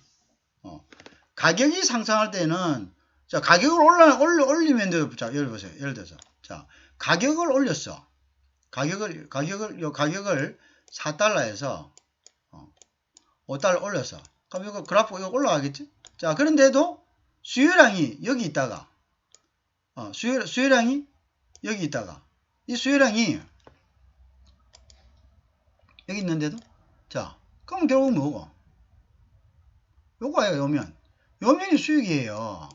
자, 가격을 올리면 자, 예를 보세요. 예를 들어서 자, 가격을 올렸어. 가격을 4달러에서 5달러 올렸어. 그럼 이거 그래프 이거 올라가겠지? 자, 그런데도 수요량이 여기 있다가 수요량이 여기 있다가 이 수요량이 여기 있는데도 자, 그럼 결국 뭐고? 요거예요. 요면이 수익이에요.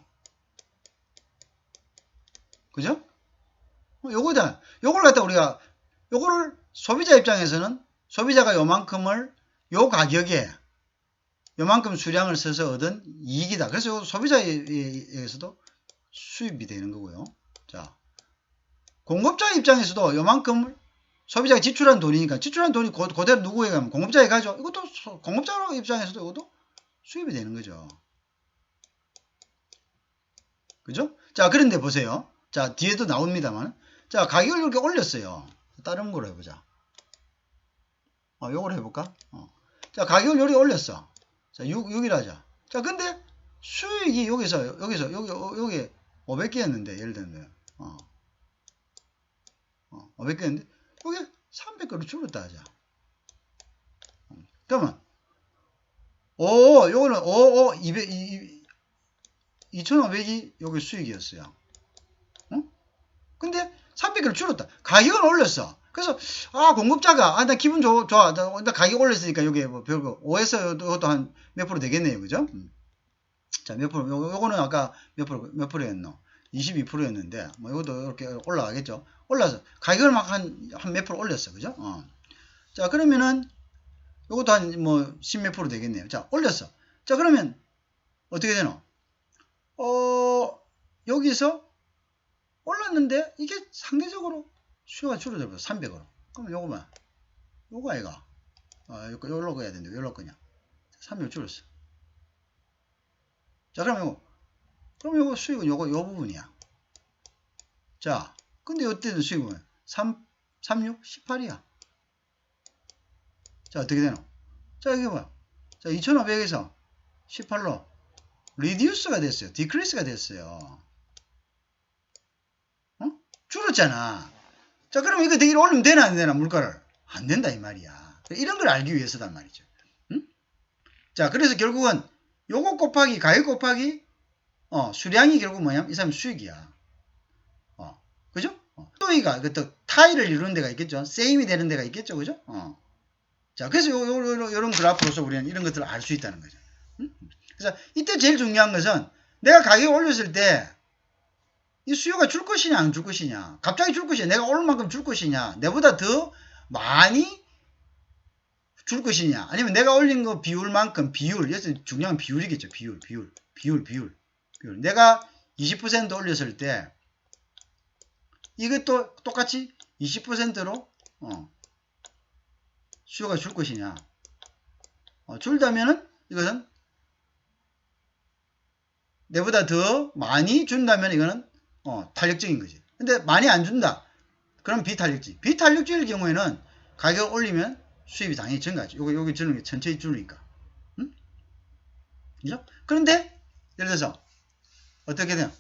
그죠? 요걸 갖다 우리가 요거를 소비자 입장에서는 소비자가 요만큼을 요 가격에 요만큼 수량을 써서 얻은 이익이다. 그래서 소비자에게서도 수입이 되는 거고요. 자, 공급자 입장에서도 요만큼 소비자가 지출한 돈이니까 지출한 돈이 그대로 누구에게 가면 공급자에 가죠. 이것도 공급자 입장에서도 이것도 수입이 되는 거죠. 그죠? 자, 그런데 보세요. 자, 뒤에도 나옵니다만. 자, 가격을 이렇게 올렸어요. 다른 거로 해보자. 요걸 해볼까? 자, 가격을 여기 올렸어. 자, 6이라 하자. 자, 근데 수익이 여기 500개였는데, 예를 들면. 500개였는데, 여기 300개로 줄었다 하자. 그러면, 요거는, 2,500이 여기 수익이었어요. 근데 300개를 줄었다. 가격은 올렸어. 그래서 공급자가 나 기분 좋아. 나 가격 올렸으니까 여기 뭐 별거 5에서 이것도 한 몇 프로 되겠네요. 그죠? 자, 몇 프로. 요거는 아까 몇 프로였노? 22%였는데 뭐 이것도 이렇게 올라가겠죠. 올라서 가격을 막 한 몇 프로 올렸어. 그죠? 자, 그러면은 요것도 한 뭐 10 몇 프로 되겠네요. 자, 올렸어. 자, 그러면 어떻게 되노? 여기서 올랐는데 이게 상대적으로 수요가 줄어들어서 300으로. 그럼 요거만. 요거 아이가. 요걸로 해야 되는데 요걸로 그냥 300 줄었어. 자, 그럼 요거 수익은 요 부분이야. 자, 근데 이때는 수익은 36, 18이야. 자, 어떻게 되노? 자, 이게 뭐야? 자, 2,500에서 18로 리듀스가 됐어요. 디크리스가 됐어요. 줄었잖아. 자, 그럼 이거 되게 올리면 되나 안 되나 물가를? 안 된다 이 말이야. 이런 걸 알기 위해서단 말이죠. 응? 자, 그래서 결국은 요거 곱하기 가격 곱하기 수량이 결국 뭐냐면 이 사람 수익이야. 그죠? 또이가 또 타이를 이루는 데가 있겠죠. 세임이 되는 데가 있겠죠. 그죠? 자, 그래서 요런 그래프로서 우리는 이런 것들을 알 수 있다는 거죠. 응? 그래서 이때 제일 중요한 것은 내가 가격을 올렸을 때 이 수요가 줄 것이냐 안 줄 것이냐, 갑자기 줄 것이냐, 내가 오를 만큼 줄 것이냐, 내보다 더 많이 줄 것이냐, 아니면 내가 올린 거 비율만큼, 비율, 여기서 중요한 비율이겠죠. 비율. 내가 20% 올렸을 때 이것도 똑같이 20%로 수요가 줄 것이냐, 줄다면은 이것은 내보다 더 많이 준다면 이거는 탄력적인 거지. 근데 많이 안 준다. 그럼 비탄력적. 비탄력적일 경우에는 가격 올리면 수입이 당연히 증가하죠. 여기 주는 게 천천히 줄으니까. 응? 그죠? 그런데 예를 들어서 어떻게 돼요?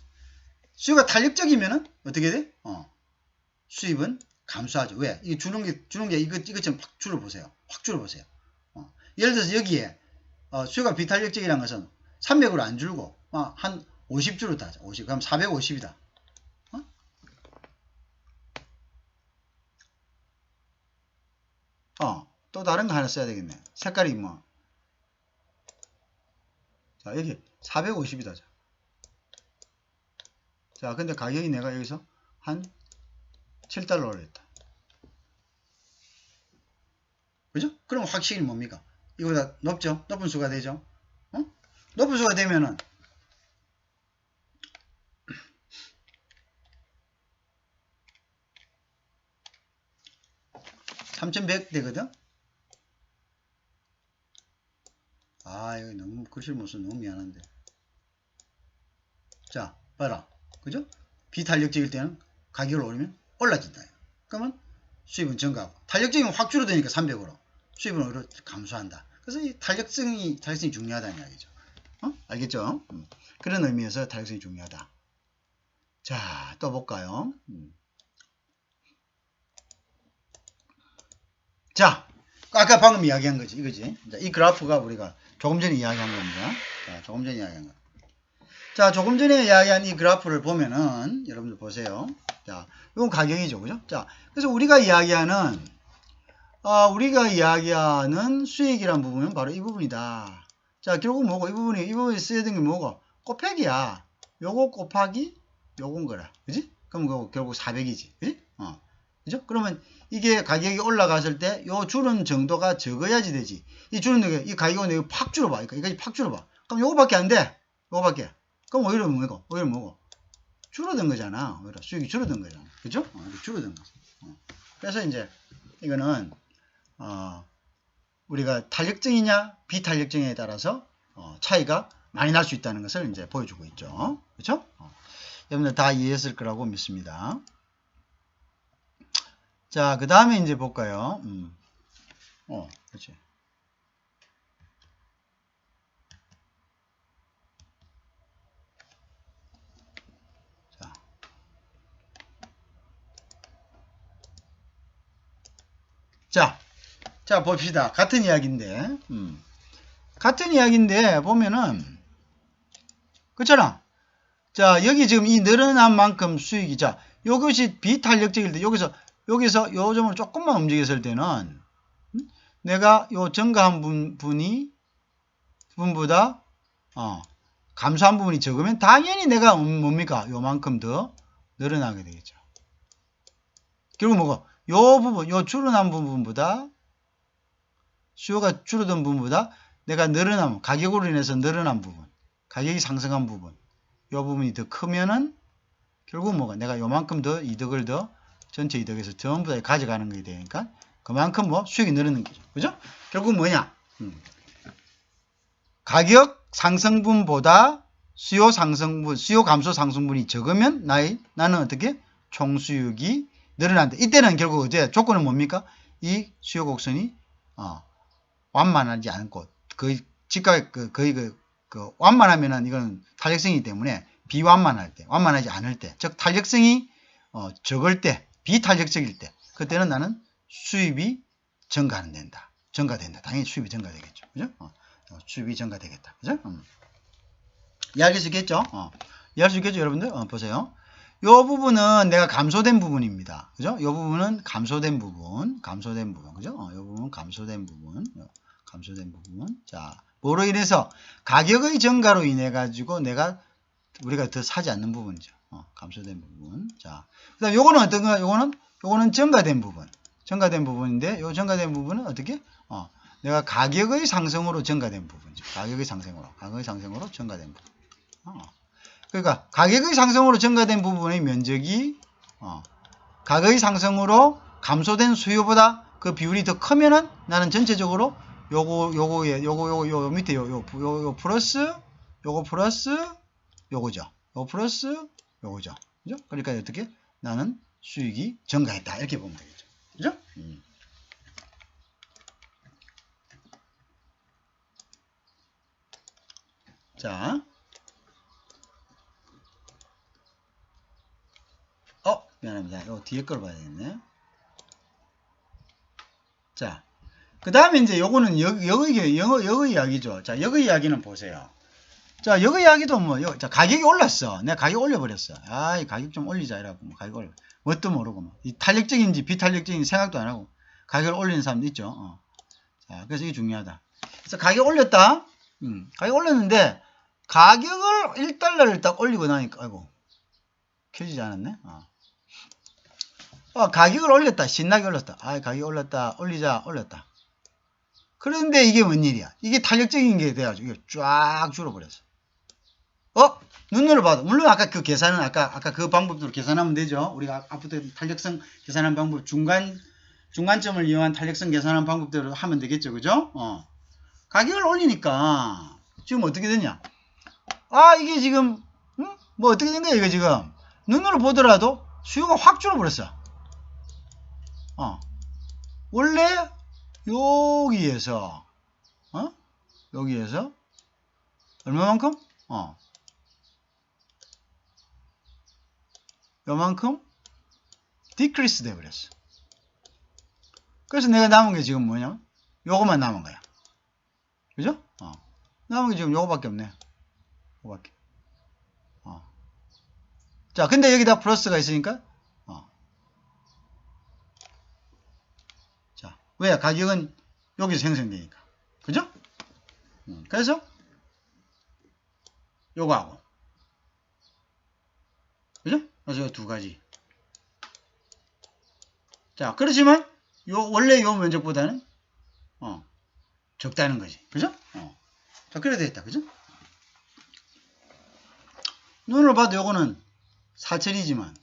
수요가 탄력적이면은 어떻게 돼? 수입은 감소하죠. 왜? 이게 주는 게 이것처럼 확 줄어보세요. 예를 들어서 여기에 수요가 비탄력적이라는 것은 300으로 안 줄고 한 50 줄었다 하자. 50. 그럼 450이다. 또 다른 거 하나 써야 되겠네. 색깔이 뭐. 자, 여기 450이다. 자, 근데 가격이 내가 여기서 한 7달러 올렸다. 그죠? 그럼 확실히 뭡니까? 이거보다 높죠? 높은 수가 되죠? 높은 수가 되면은 3100 되거든? 여기 너무 글씨를 못 써. 너무 미안한데. 자, 봐라. 그죠? 비탄력적일 때는 가격을 올리면 올라진다. 그러면 수입은 증가하고, 탄력적이면 확 줄어드니까 300으로 수입은 오히려 감소한다. 그래서 이 탄력성이 중요하다는 이야기죠. 알겠죠? 그런 의미에서 탄력성이 중요하다. 자, 또 볼까요? 자, 아까 방금 이야기한 거지, 이거지. 자, 이 그래프가 우리가 조금 전에 이야기한 겁니다. 자, 조금 전에 이야기한 거. 자, 조금 전에 이야기한 이 그래프를 보면은, 여러분들 보세요. 자, 이건 가격이죠, 그죠? 자, 그래서 우리가 이야기하는 수익이란 부분은 바로 이 부분이다. 자, 결국 뭐고, 이 부분이 쓰여야 되는 게 뭐고, 곱하기야. 요거 곱하기 요건 거라. 그지? 그럼 그거 결국 400이지. 그지? 그죠? 그러면 이게 가격이 올라갔을 때 요 줄은 정도가 적어야지 되지. 이 줄은 이 가격은 팍 줄어봐. 여기까지 팍 줄어봐. 그럼 요거밖에 안 돼. 요거밖에. 그럼 오히려 뭐고? 줄어든 거잖아. 오히려 수익이 줄어든 거잖아. 그죠? 줄어든 거. 그래서 이제 이거는 우리가 탄력적이냐 비탄력적이냐에 따라서 차이가 많이 날 수 있다는 것을 이제 보여주고 있죠. 그렇죠? 여러분들 다 이해했을 거라고 믿습니다. 자, 그 다음에 이제 볼까요? 그렇지. 자, 봅시다. 같은 이야기인데, 보면은, 그렇잖아. 자, 여기 지금 이 늘어난 만큼 수익이, 자, 이것이 비탄력적일 때, 여기서 요 점을 조금만 움직였을 때는, 내가 요 증가한 부분보다, 감소한 부분이 적으면, 당연히 내가 뭡니까? 요만큼 더 늘어나게 되겠죠. 결국 뭐고? 요 부분, 요 줄어난 부분보다, 수요가 줄어든 부분보다 내가 늘어난, 가격으로 인해서 늘어난 부분, 가격이 상승한 부분, 요 부분이 더 크면은 결국 뭐가 내가 요만큼 더 이득을 더 전체 이득에서 전부 다 가져가는 게 되니까 그만큼 뭐 수익이 늘어나는 거죠. 그죠? 결국 뭐냐? 가격 상승분보다 수요 감소 상승분이 적으면 나는 어떻게? 총수익이 늘어난다. 이때는 결국 어제 조건은 뭡니까? 이 수요 곡선이 완만하지 않고 거의 지가 거의 완만하면은 이건 탄력성이기 때문에 비완만할 때, 완만하지 않을 때, 즉 탄력성이 적을 때, 비탄력적일 때, 그때는 나는 수입이 증가된다. 당연히 수입이 증가되겠죠. 그죠? 수입이 증가되겠다. 그죠? 이해할 수 있겠죠? 이해할 수 있겠죠, 여러분들? 보세요. 요 부분은 내가 감소된 부분입니다. 그죠? 요 부분은 감소된 부분. 그죠? 요 부분은 감소된 부분. 자, 뭐로 인해서? 가격의 증가로 인해 가지고 우리가 더 사지 않는 부분이죠. 감소된 부분. 자, 그 다음 요거는 어떤 거야? 요거는 증가된 부분인데, 요 증가된 부분은 어떻게? 내가 가격의 상승으로 증가된 부분이죠. 가격의 상승으로 증가된 부분. 그러니까 가격의 상승으로 증가된 부분의 면적이 가격의 상승으로 감소된 수요보다 그 비율이 더 크면은 나는 전체적으로 요거 밑에 요 플러스 요거죠. 요거죠. 그죠? 그러니까 어떻게? 나는 수익이 증가했다. 이렇게 보면 되겠죠. 그죠? 자. 미안합니다. 요 뒤에 걸 봐야 되겠네. 자. 그 다음에 이제 요거는 여의 이야기죠. 자, 여의 이야기는 보세요. 자, 여의 이야기도 자, 가격이 올랐어. 내가 가격 올려버렸어. 이 가격 좀 올리자. 이라고. 가격 올려. 뭣도 모르고. 이 탄력적인지 비탄력적인지 생각도 안 하고. 가격을 올리는 사람도 있죠. 자, 그래서 이게 중요하다. 그래서 가격 올렸다. 가격 올렸는데, 가격을 1달러를 딱 올리고 나니까, 아이고. 켜지지 않았네. 가격을 올렸다. 신나게 올렸다. 가격 올렸다. 올렸다. 그런데 이게 뭔 일이야? 이게 탄력적인 게 돼가지고 이게 쫙 줄어버렸어. 눈으로 봐도 물론 아까 그 계산은 아까 그 방법대로 계산하면 되죠. 우리가 앞부터 탄력성 계산하는 방법 중간점을 이용한 탄력성 계산하는 방법대로 하면 되겠죠. 그죠? 가격을 올리니까 지금 어떻게 되냐? 이게 지금 뭐 어떻게 된 거야? 이거 지금 눈으로 보더라도 수요가 확 줄어버렸어. 원래 여기에서 얼마만큼? 요만큼 디크리스 돼버렸어. 그래서 내가 남은 게 지금 뭐냐? 요거만 남은 거야. 그죠? 남은 게 지금 요거밖에 없네. 요거밖에. 자, 근데 여기다 플러스가 있으니까 자, 왜? 가격은 여기서 형성되니까. 그죠? 그래서 요거하고. 그죠? 그래서 두 가지. 자, 그렇지만 원래 요 면적보다는 적다는 거지. 그죠? 자, 그래 되겠다. 그죠? 눈으로 봐도 요거는 4천이지만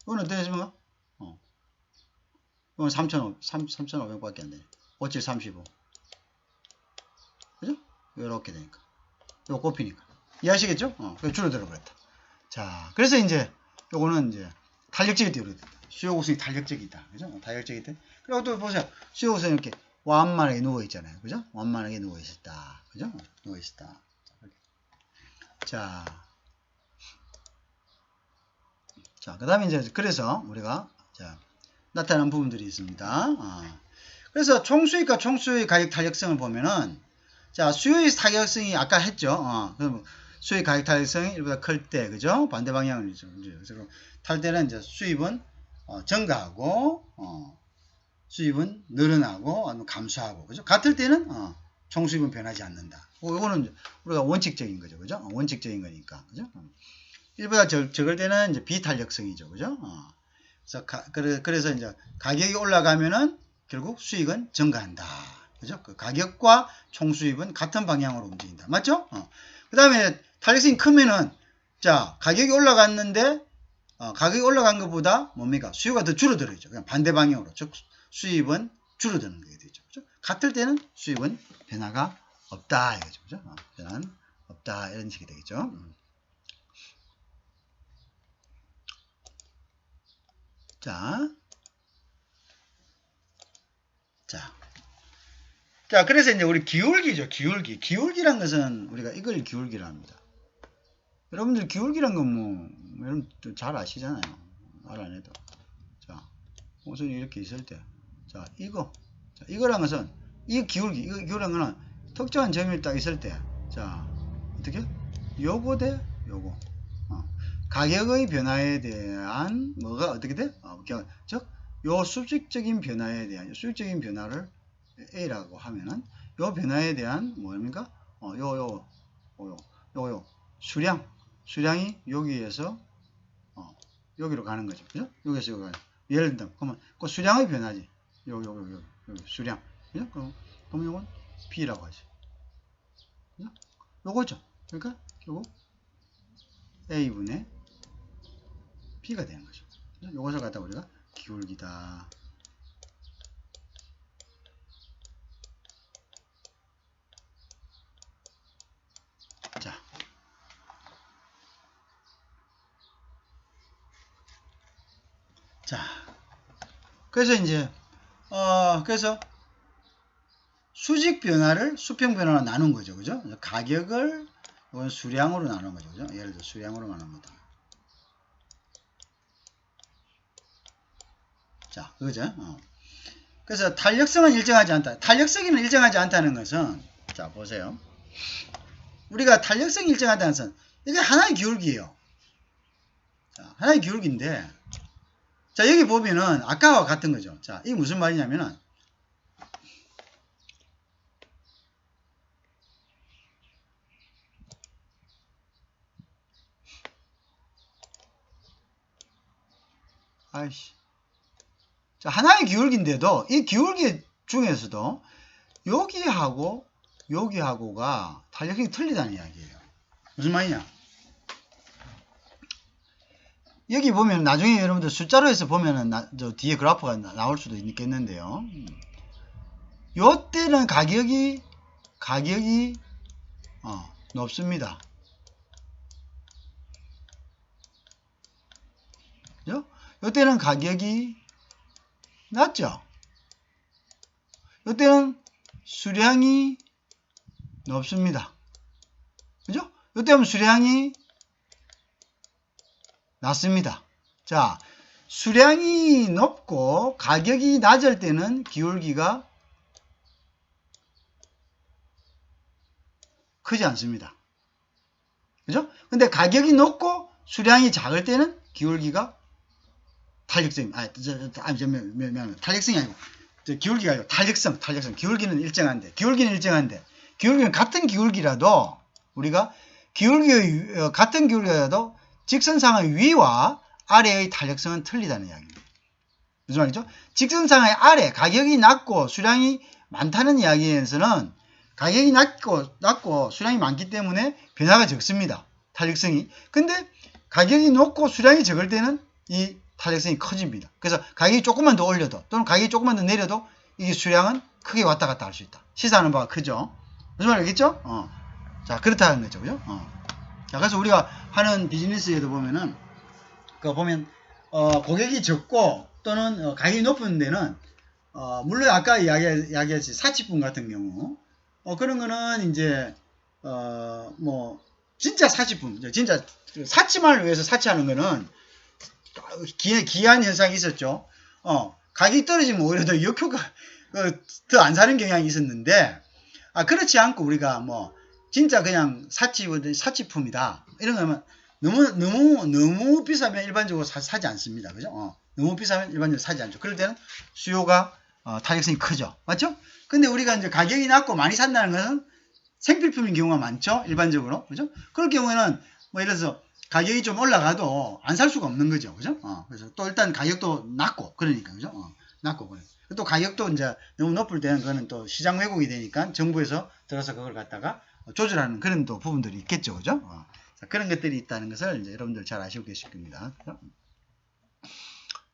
이거는 어떻게 되십니까? 이건 3,500밖에 안 되네. 5,7 35. 그죠? 이렇게 되니까. 이거 꼽히니까. 이해하시겠죠? 줄어들어 버렸다. 자, 그래서 이제 요거는 이제 탄력적이다. 수요 곡선이 탄력적이다. 그죠? 탄력적이다. 그리고 또 보세요. 수요 곡선이 이렇게 완만하게 누워 있잖아요. 그죠? 완만하게 누워 있었다. 그죠? 누워 있었다. 자, 그 다음에 이제 그래서 우리가 자, 나타나는 부분들이 있습니다. 그래서 총수익과 총수의 가격 탄력성을 보면은 자, 수요의 탄력성이 아까 했죠. 그럼 수요의 가격 탄력성이 1보다 클 때, 그죠? 반대 방향을 그래서 탈 때는 이제 수입은 증가하고 수입은 늘어나고 아니면 감소하고, 그죠? 같을 때는 총수입은 변하지 않는다. 이거는 우리가 원칙적인 거죠, 그죠? 원칙적인 거니까, 그죠? 1보다 적을 때는 이제 비탄력성이죠, 그죠? 그래서 이제 가격이 올라가면은 결국 수익은 증가한다. 그죠? 그 가격과 총수입은 같은 방향으로 움직인다. 맞죠? 그 다음에 탄력성이 크면은, 자, 가격이 올라갔는데, 가격이 올라간 것보다 뭡니까? 수요가 더 줄어들어야죠. 그냥 반대 방향으로. 즉, 수입은 줄어드는 게 되죠. 그죠? 같을 때는 수입은 변화가 없다. 이거죠. 그죠? 변화는 없다. 이런 식이 되겠죠. 자, 그래서 이제 우리 기울기죠. 기울기란 것은 우리가 이걸 기울기라 합니다. 여러분들 기울기란 건 뭐, 여러분 잘 아시잖아요. 말 안 해도. 자, 우선 이렇게 있을 때. 자, 이거란 것은, 이거 기울기란 거는 특정한 점이 딱 있을 때. 자, 어떻게? 요거 대 요거. 가격의 변화에 대한 뭐가 어떻게 돼? 즉, 요 수직적인 변화에 대한, 수직적인 변화를 A라고 하면은, 요 변화에 대한 뭡니까? 수량이 여기에서 여기로 가는 거죠. 그죠? 여기에서 여기 가는. 예를 들면, 그러면 그 수량의 변화지. 여기 수량. 그죠? 그럼 요건 B라고 하죠. 그죠? 요거죠. 그러니까 결국 A분의 B가 되는 거죠. 요것을 갖다 우리가 기울기다. 자, 그래서 이제 그래서 수직 변화를 수평 변화로 나눈 거죠. 그죠? 가격을 이건 수량으로 나눈 거죠. 그죠? 예를 들어 수량으로 나눕니다. 자, 그거죠? 그래서 탄력성은 일정하지 않다. 탄력성이 일정하지 않다는 것은, 자, 보세요. 우리가 탄력성이 일정하다는 것은 이게 하나의 기울기예요. 자, 하나의 기울기인데, 자, 여기 보면은 아까와 같은 거죠. 자, 이게 무슨 말이냐면은, 자, 하나의 기울기인데도 이 기울기 중에서도 여기하고가 탄력성이 틀리다는 이야기예요. 무슨 말이냐? 여기 보면 나중에 여러분들 숫자로 해서 보면은 저 뒤에 그래프가 나올 수도 있겠는데요. 요때는 가격이 높습니다. 그죠? 요때는 가격이 낮죠. 요때는 수량이 높습니다. 그죠? 요때는 수량이 낮습니다. 자, 수량이 높고 가격이 낮을 때는 기울기가 크지 않습니다. 그죠? 근데 가격이 높고 수량이 작을 때는 기울기가 탄력성이 아니고 기울기가 아니고 탄력성. 기울기는 일정한데 기울기는 같은 기울기라도 우리가 같은 기울기라도 직선상의 위와 아래의 탄력성은 틀리다는 이야기입니다. 무슨 말이죠? 직선상의 아래 가격이 낮고 수량이 많다는 이야기에서는 가격이 낮고 수량이 많기 때문에 변화가 적습니다. 탄력성이. 근데 가격이 높고 수량이 적을 때는 이 탄력성이 커집니다. 그래서 가격이 조금만 더 올려도 또는 가격이 조금만 더 내려도 이 수량은 크게 왔다 갔다 할 수 있다. 시사하는 바가 크죠. 무슨 말이겠죠? 자, 그렇다는 거죠. 그죠? 자, 그래서 우리가 하는 비즈니스에도 보면은, 보면, 고객이 적고, 또는, 가격이 높은 데는, 물론 아까 이야기했지, 사치품 같은 경우, 그런 거는 이제, 뭐, 진짜 사치품, 진짜 사치만을 위해서 사치하는 거는, 기이한 현상이 있었죠. 가격이 떨어지면 오히려 더 역효과, 더 안 사는 경향이 있었는데, 그렇지 않고 우리가 뭐, 진짜 그냥 사치품이다. 이런 거면 너무 비싸면 일반적으로 사지 않습니다. 그죠? 너무 비싸면 일반적으로 사지 않죠. 그럴 때는 수요가, 타격성이 크죠. 맞죠? 근데 우리가 이제 가격이 낮고 많이 산다는 것은 생필품인 경우가 많죠. 일반적으로. 그죠? 그럴 경우에는 뭐 예를 들어서 가격이 좀 올라가도 안 살 수가 없는 거죠. 그죠? 그래서 또 일단 가격도 낮고, 그러니까. 그죠? 낮고, 그래. 또 가격도 이제 너무 높을 때는 그거는 또 시장 왜곡이 되니까 정부에서 들어서 그걸 갖다가 조절하는 그런 또 부분들이 있겠죠. 그죠? 자, 그런 것들이 있다는 것을 이제 여러분들 잘 아시고 계실 겁니다. 그죠?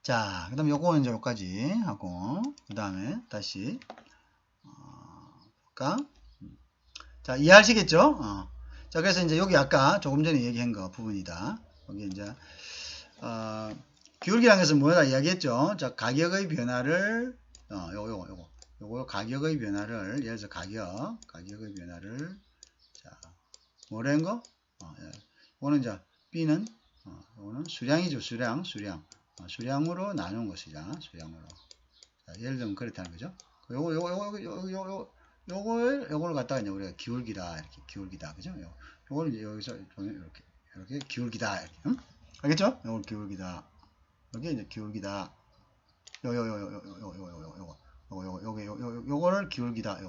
자, 그 다음에 요거는 이제 여기까지 하고, 그 다음에 다시, 볼까? 자, 이해하시겠죠? 자, 그래서 이제 여기 아까 조금 전에 얘기한 거 부분이다. 여기 이제, 기울기라는 것은 뭐다 이야기했죠? 자, 가격의 변화를, 요거 가격의 변화를, 예를 들어서 가격의 변화를, 자, 뭐라는 거? 예. 이거는 이제, B는, 이거는 수량이죠, 수량으로 나눈 것이다, 수량으로. 자, 예를 들면 그렇다는 거죠. 요걸 갖다가 이제 우리가 기울기다, 이렇게 기울기다, 그죠? 요걸 이제 여기서 보면 이렇게 기울기다, 이렇게, 응? 알겠죠? 요걸 기울기다. 여기 이제 기울기다. 요거를 기울기다.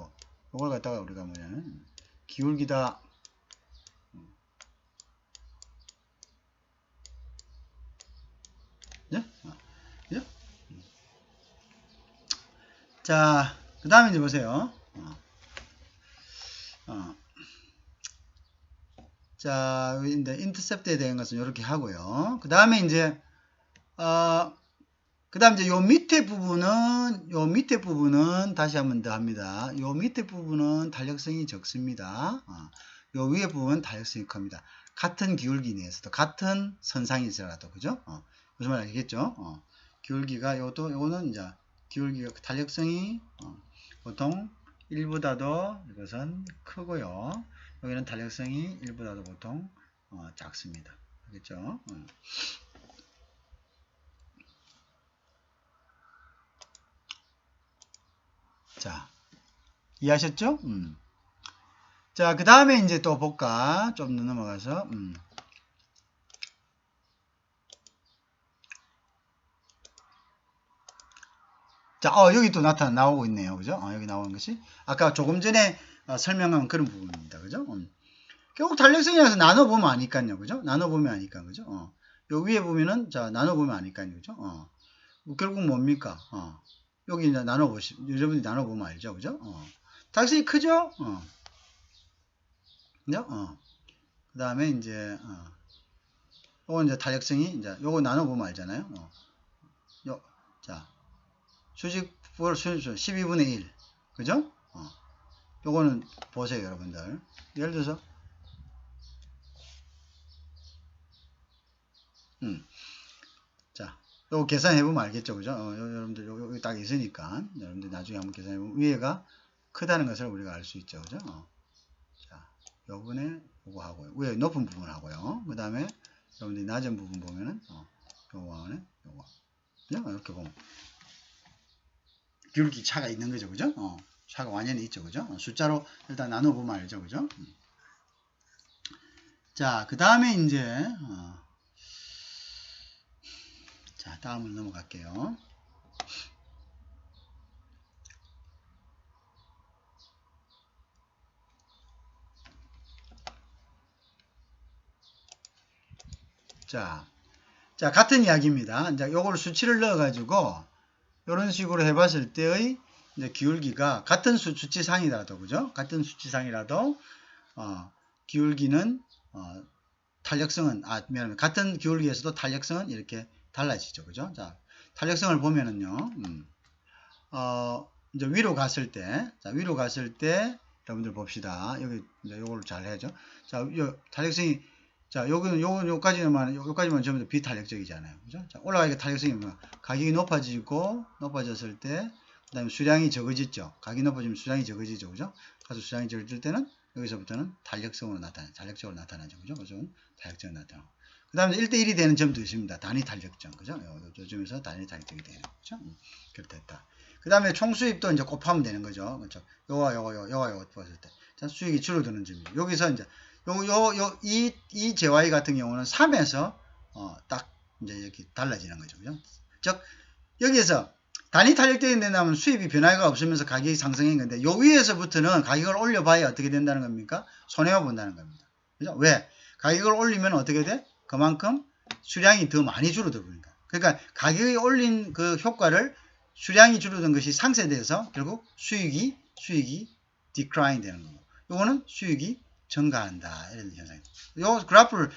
요걸 갖다가 우리가 뭐냐면, 기울기다. 네? 그죠? 자, 그 다음에 이제 보세요. 자, 이제 인터셉트에 대한 것은 이렇게 하고요. 그 다음에 이제, 그 다음 이제 요 밑에 부분은 다시 한번 더 합니다. 요 밑에 부분은 탄력성이 적습니다. 요 위에 부분은 탄력성이 큽니다. 같은 기울기 내에서도, 같은 선상이더라도, 그죠? 무슨 말 알겠죠? 기울기가, 요거는 이제, 기울기가, 탄력성이, 보통 1보다도 이것은 크고요. 여기는 탄력성이 1보다도 보통, 작습니다. 알겠죠? 자, 이해하셨죠? 자, 그 다음에 이제 또 볼까? 좀 더 넘어가서, 자, 여기 또 나오고 있네요. 그죠? 여기 나오는 것이. 아까 조금 전에 설명한 그런 부분입니다. 그죠? 결국 탄력성이라서 나눠보면 아니까요. 그죠? 나눠보면 아니까. 그죠? 요 위에 보면은, 자, 나눠보면 아니까요. 그죠? 결국 뭡니까? 여기 이제 여러분들이 나눠보면 알죠. 그죠? 탄력성이 크죠? 그죠? 그 다음에 이제, 요거 이제 탄력성이, 이제, 요거 나눠보면 알잖아요. 자, 수직볼 12분의 1. 그죠? 요거는 보세요, 여러분들. 예를 들어서, 자, 요거 계산해보면 알겠죠? 그죠? 여러분들, 여기 딱 있으니까, 여러분들 나중에 한번 계산해보면, 위에가 크다는 것을 우리가 알 수 있죠. 그죠? 자, 요번에 요거 하고요. 위에 높은 부분 하고요. 그 다음에, 여러분들이 낮은 부분 보면은, 요거는 요거. 그죠? 이렇게 보면. 기울기 차가 있는 거죠. 그죠? 차가 완전히 있죠. 그죠? 숫자로 일단 나눠보면 알죠. 그죠? 자, 그 다음에 이제, 자, 다음으로 넘어갈게요. 자, 같은 이야기입니다. 이제 요걸 수치를 넣어가지고, 이런 식으로 해봤을 때의 이제 기울기가 같은 수치상이라도, 그죠? 같은 수치상이라도, 기울기는, 탄력성은, 미안합니다. 같은 기울기에서도 탄력성은 이렇게 달라지죠. 그죠? 자, 탄력성을 보면은요, 이제 위로 갔을 때, 자, 위로 갔을 때, 여러분들 봅시다. 여기, 이제 요걸 잘 해야죠. 자, 탄력성이 자, 요까지만 전부 다 비탄력적이잖아요. 그죠? 자, 올라가니까 탄력성이 뭐야? 가격이 높아졌을 때, 그 다음에 수량이 적어지죠. 가격이 높아지면 수량이 적어지죠. 그죠? 가서 수량이 적어질 때는 여기서부터는 탄력적으로 나타나죠. 그죠? 그죠? 탄력적으로 나타나고. 그 다음에 1대1이 되는 점도 있습니다. 단위 탄력점. 그죠? 요점에서 단위 탄력점이 되는 거죠. 그렇게 됐다. 그 다음에 총 수입도 이제 곱하면 되는 거죠. 그렇죠? 요거 봤을 때. 자, 수익이 줄어드는 점이죠. 여기서 이제 이 JY 같은 경우는 3에서 딱 이제 이렇게 달라지는 거죠. 그죠? 즉 여기에서 단위 탄력적이 된다면 수입이 변화가 없으면서 가격이 상승한 건데 요 위에서부터는 가격을 올려봐야 어떻게 된다는 겁니까? 손해가 본다는 겁니다. 그죠? 왜? 가격을 올리면 어떻게 돼? 그만큼 수량이 더 많이 줄어들으니까. 그러니까 가격이 올린 그 효과를 수량이 줄어든 것이 상쇄돼서 결국 수익이 decline 되는 거고. 요거는 수익이 증가한다. 이런 현상입니다. 요 그래프를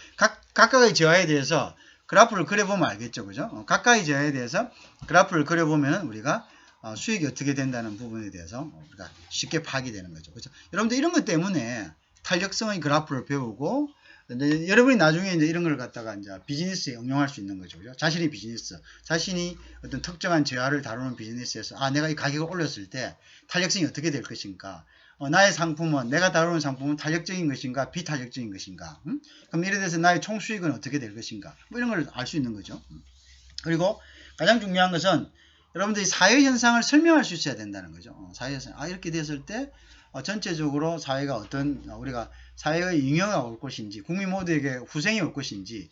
각각의 저하에 대해서 그래프를 그려보면 알겠죠. 그죠? 각각의 저하에 대해서 그래프를 그려보면 우리가 수익이 어떻게 된다는 부분에 대해서 우리가 쉽게 파악이 되는 거죠. 그죠? 여러분들 이런 것 때문에 탄력성의 그래프를 배우고 여러분이 나중에 이제 이런 걸 갖다가 이제 비즈니스에 응용할 수 있는 거죠. 그죠? 자신이 어떤 특정한 저하를 다루는 비즈니스에서 내가 이 가격을 올렸을 때 탄력성이 어떻게 될 것인가? 나의 상품은 내가 다루는 상품은 탄력적인 것인가 비탄력적인 것인가 그럼 이래 돼서 나의 총 수익은 어떻게 될 것인가 뭐 이런 걸 알 수 있는 거죠. 그리고 가장 중요한 것은 여러분들이 사회 현상을 설명할 수 있어야 된다는 거죠. 사회 현상 이렇게 됐을 때 전체적으로 사회가 어떤 우리가 사회의 융형이 올 것인지 국민 모두에게 후생이 올 것인지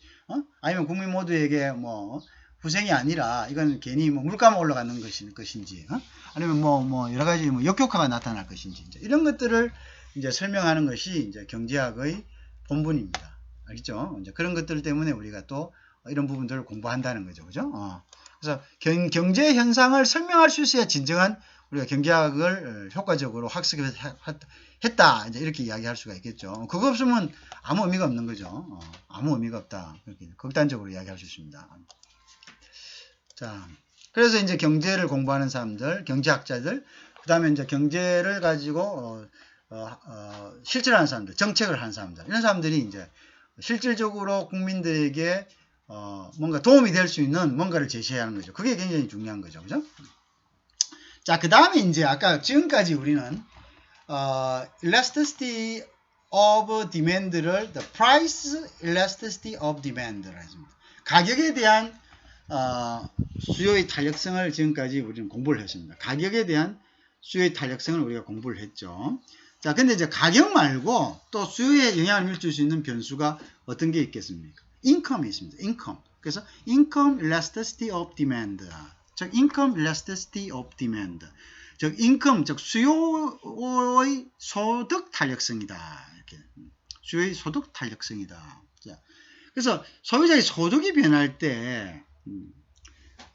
아니면 국민 모두에게 뭐 후생이 아니라 이건 괜히 뭐 물가만 올라가는 것인지 아니면 뭐 여러 가지 뭐 역효과가 나타날 것인지 이런 것들을 이제 설명하는 것이 이제 경제학의 본분입니다. 알겠죠? 이제 그런 것들 때문에 우리가 또 이런 부분들을 공부한다는 거죠. 그죠? 그래서 경제 현상을 설명할 수 있어야 진정한 우리가 경제학을 효과적으로 학습했다. 이제 이렇게 이야기할 수가 있겠죠. 그거 없으면 아무 의미가 없는 거죠. 아무 의미가 없다. 그렇게 극단적으로 이야기할 수 있습니다. 자, 그래서 이제 경제를 공부하는 사람들, 경제학자들, 그 다음에 이제 경제를 가지고 실천하는 사람들, 정책을 하는 사람들, 이런 사람들이 이제 실질적으로 국민들에게 뭔가 도움이 될 수 있는 뭔가를 제시해야 하는 거죠. 그게 굉장히 중요한 거죠. 그죠? 자, 그 다음에 이제 아까 지금까지 우리는 elasticity of demand를 the price elasticity of demand를 했습니다. 가격에 대한 수요의 탄력성을 지금까지 우리는 공부를 했습니다. 가격에 대한 수요의 탄력성을 우리가 공부를 했죠. 자, 근데 이제 가격 말고 또 수요에 영향을 미칠 수 있는 변수가 어떤 게 있겠습니까? 인컴이 있습니다. 인컴. 그래서 income elasticity of demand. 즉 income elasticity of demand. 즉 인컴, 즉 수요의 소득 탄력성이다. 이렇게 수요의 소득 탄력성이다. 자, 그래서 소비자의 소득이 변할 때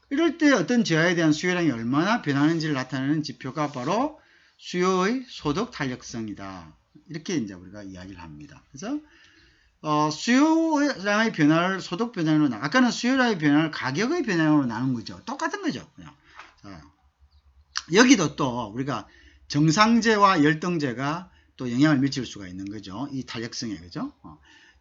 이럴 때 어떤 저하에 대한 수요량이 얼마나 변하는지를 나타내는 지표가 바로 수요의 소득 탄력성이다. 이렇게 이제 우리가 이야기를 합니다. 그래서 수요량의 변화를 소득 변화로 아까는 수요량의 변화를 가격의 변화로 나눈 거죠. 똑같은 거죠. 그냥. 자, 여기도 또 우리가 정상제와 열등제가 또 영향을 미칠 수가 있는 거죠. 이 탄력성에. 그죠?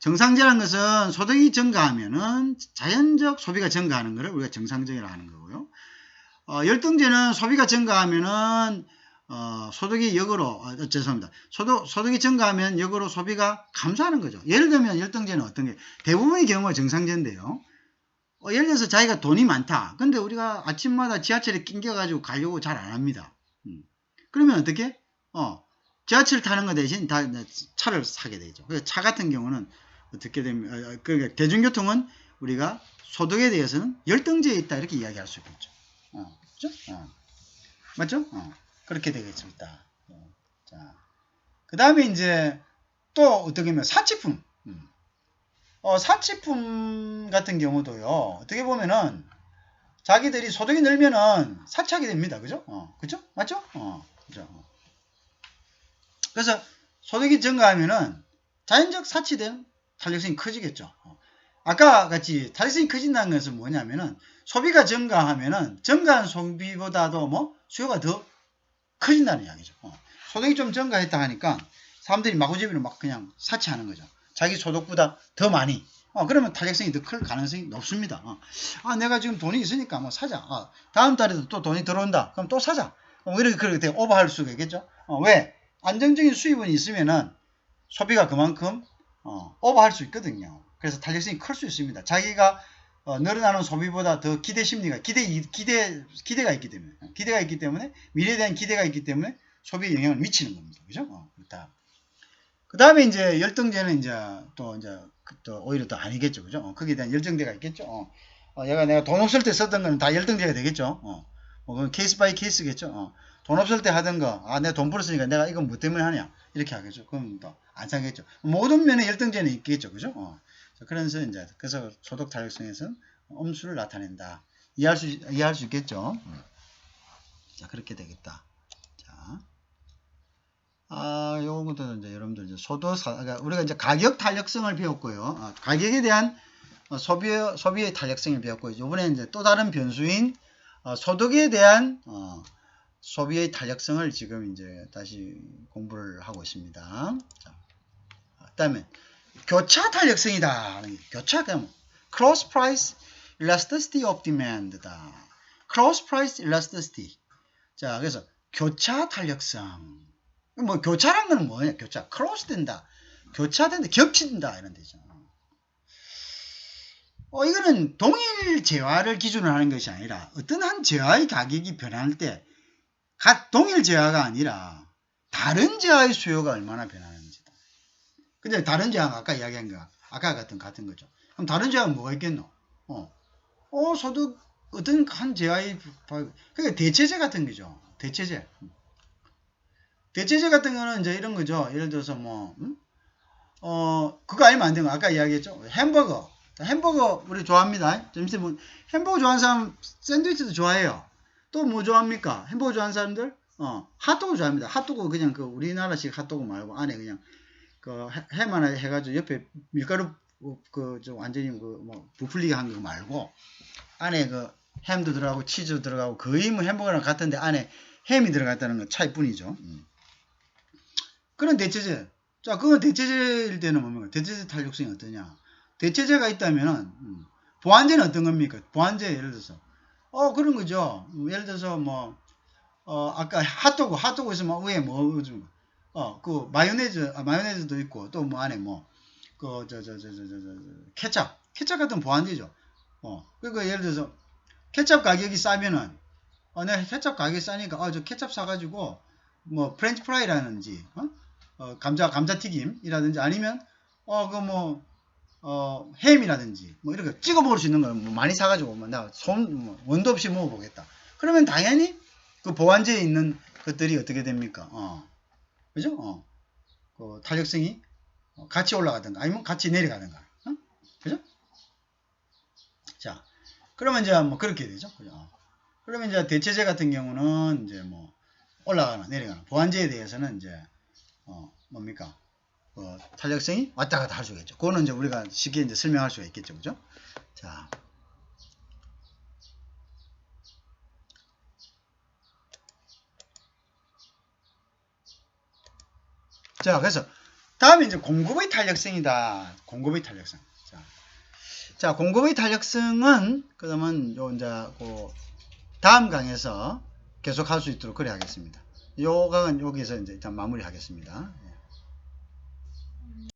정상제라는 것은 소득이 증가하면은 자연적 소비가 증가하는 것을 우리가 정상적이라고 하는 거고요. 열등제는 소비가 증가하면은 소득이 역으로 죄송합니다. 소득이 증가하면 역으로 소비가 감소하는 거죠. 예를 들면 열등제는 어떤 게 대부분의 경우가 정상제인데요. 예를 들어서 자기가 돈이 많다. 근데 우리가 아침마다 지하철에 낑겨가지고 가려고 잘 안 합니다. 그러면 어떻게? 지하철 타는 거 대신 다 차를 사게 되죠. 그래서 차 같은 경우는 어떻게 되면 그러니까 대중교통은 우리가 소득에 대해서는 열등제에 있다 이렇게 이야기할 수 있겠죠. 그렇죠? 맞죠? 그렇게 되겠습니다. 자, 그 다음에 이제 또 어떻게 보면 사치품. 사치품 같은 경우도요. 어떻게 보면은 자기들이 소득이 늘면은 사치하게 됩니다. 그죠? 그죠? 맞죠? 그죠? 그래서 소득이 증가하면은 자연적 사치된 탄력성이 커지겠죠. 아까 같이 탄력성이 커진다는 것은 뭐냐면은 소비가 증가하면은 증가한 소비보다도 뭐 수요가 더 커진다는 이야기죠. 소득이 좀 증가했다 하니까 사람들이 마구잡이로 막 그냥 사치하는 거죠. 자기 소득보다 더 많이. 그러면 탄력성이 더 클 가능성이 높습니다. 내가 지금 돈이 있으니까 뭐 사자. 다음 달에도 또 돈이 들어온다. 그럼 또 사자. 이렇게 그렇게 오버할 수가 있겠죠. 왜? 안정적인 수입은 있으면은 소비가 그만큼 오버할 수 있거든요. 그래서 탄력성이 클 수 있습니다. 자기가 늘어나는 소비보다 더 기대 심리가 기대가 있기 때문에 미래에 대한 기대가 있기 때문에 소비에 영향을 미치는 겁니다. 그죠? 그 다음에 이제 열등제는 이제 또 오히려 또 아니겠죠. 그죠? 거기에 대한 열등제가 있겠죠. 내가 돈 없을 때 썼던 건 다 열등제가 되겠죠. 그건 케이스 바이 케이스겠죠. 돈 없을 때 하던 거, 내가 돈 벌었으니까 내가 이건 뭐 때문에 하냐. 이렇게 하겠죠. 그럼 또 안 사겠죠. 모든 면에 열등제는 있겠죠. 그죠? 그래서 이제, 그래서 소득 탄력성에서는 엄수를 나타낸다. 이해할 수 있겠죠. 자, 그렇게 되겠다. 자. 요것도 이제 여러분들 이제 그러니까 우리가 이제 가격 탄력성을 배웠고요. 가격에 대한 소비의 탄력성을 배웠고요. 이번에 이제 또 다른 변수인 소득에 대한 소비의 탄력성을 지금 이제 다시 공부를 하고 있습니다. 자, 그다음에 교차 탄력성이다. 교차 그냥 cross price elasticity of demand다. cross price elasticity. 자, 그래서 교차 탄력성. 뭐 교차란 건 뭐냐? 교차 크로스 된다, 교차된다, 겹친다 이런 데죠. 이거는 동일 재화를 기준으로 하는 것이 아니라 어떤 한 재화의 가격이 변할 때 동일 재화가 아니라 다른 재화의 수요가 얼마나 변하는지다. 근데 다른 재화가 아까 이야기한 거 아까 같은 거죠. 그럼 다른 재화가 뭐가 있겠노? 소득 어떤 한 재화의 그러니까 대체재 같은 거죠. 대체재 같은 거는 이제 이런 거죠. 예를 들어서 그거 아니면 안 되는 거. 아까 이야기했죠. 햄버거 우리 좋아합니다. 점심 햄버거 좋아하는 사람 샌드위치도 좋아해요. 또 뭐 좋아합니까? 햄버거 좋아하는 사람들? 핫도그 좋아합니다. 핫도그 그냥 그 우리나라식 핫도그 말고 안에 그냥 그 햄 하나 해가지고 옆에 밀가루 완전히 부풀리게 한 거 말고 안에 그 햄도 들어가고 치즈도 들어가고 거의 뭐 햄버거랑 같은데 안에 햄이 들어갔다는 거 차이뿐이죠. 그런 대체재. 자, 그건 대체재일 때는 뭡니까? 대체재 탄력성이 어떠냐? 대체재가 있다면은, 보완제는 어떤 겁니까? 보완제, 예를 들어서. 그런 거죠. 예를 들어서, 아까 핫도그 있으면 위에 마요네즈도 있고, 또 안에 케찹 같은 보완제죠. 그러니까 예를 들어서, 케찹 가격이 싸면은, 내가 케찹 가격이 싸니까, 저 케찹 사가지고, 프렌치 프라이라든지, 감자튀김이라든지 아니면 햄이라든지 이런 거 찍어 먹을 수 있는 걸 많이 사가지고 나 원도 없이 먹어보겠다. 그러면 당연히 그 보완제에 있는 것들이 어떻게 됩니까? 그죠? 그 탄력성이 같이 올라가든가 아니면 같이 내려가든가, 그죠? 자, 그러면 이제 그렇게 되죠. 그죠? 그러면 이제 대체재 같은 경우는 이제 올라가나 내려가나 보완제에 대해서는 이제 뭡니까? 탄력성이 왔다 갔다 할 수가 있죠. 그거는 이제 우리가 쉽게 이제 설명할 수가 있겠죠. 그죠? 자, 그래서 다음에 이제 공급의 탄력성이다. 공급의 탄력성. 자, 공급의 탄력성은 그러면 이제 다음 강에서 계속 할 수 있도록 그래 하겠습니다. 요 강은 여기서 이제 일단 마무리하겠습니다.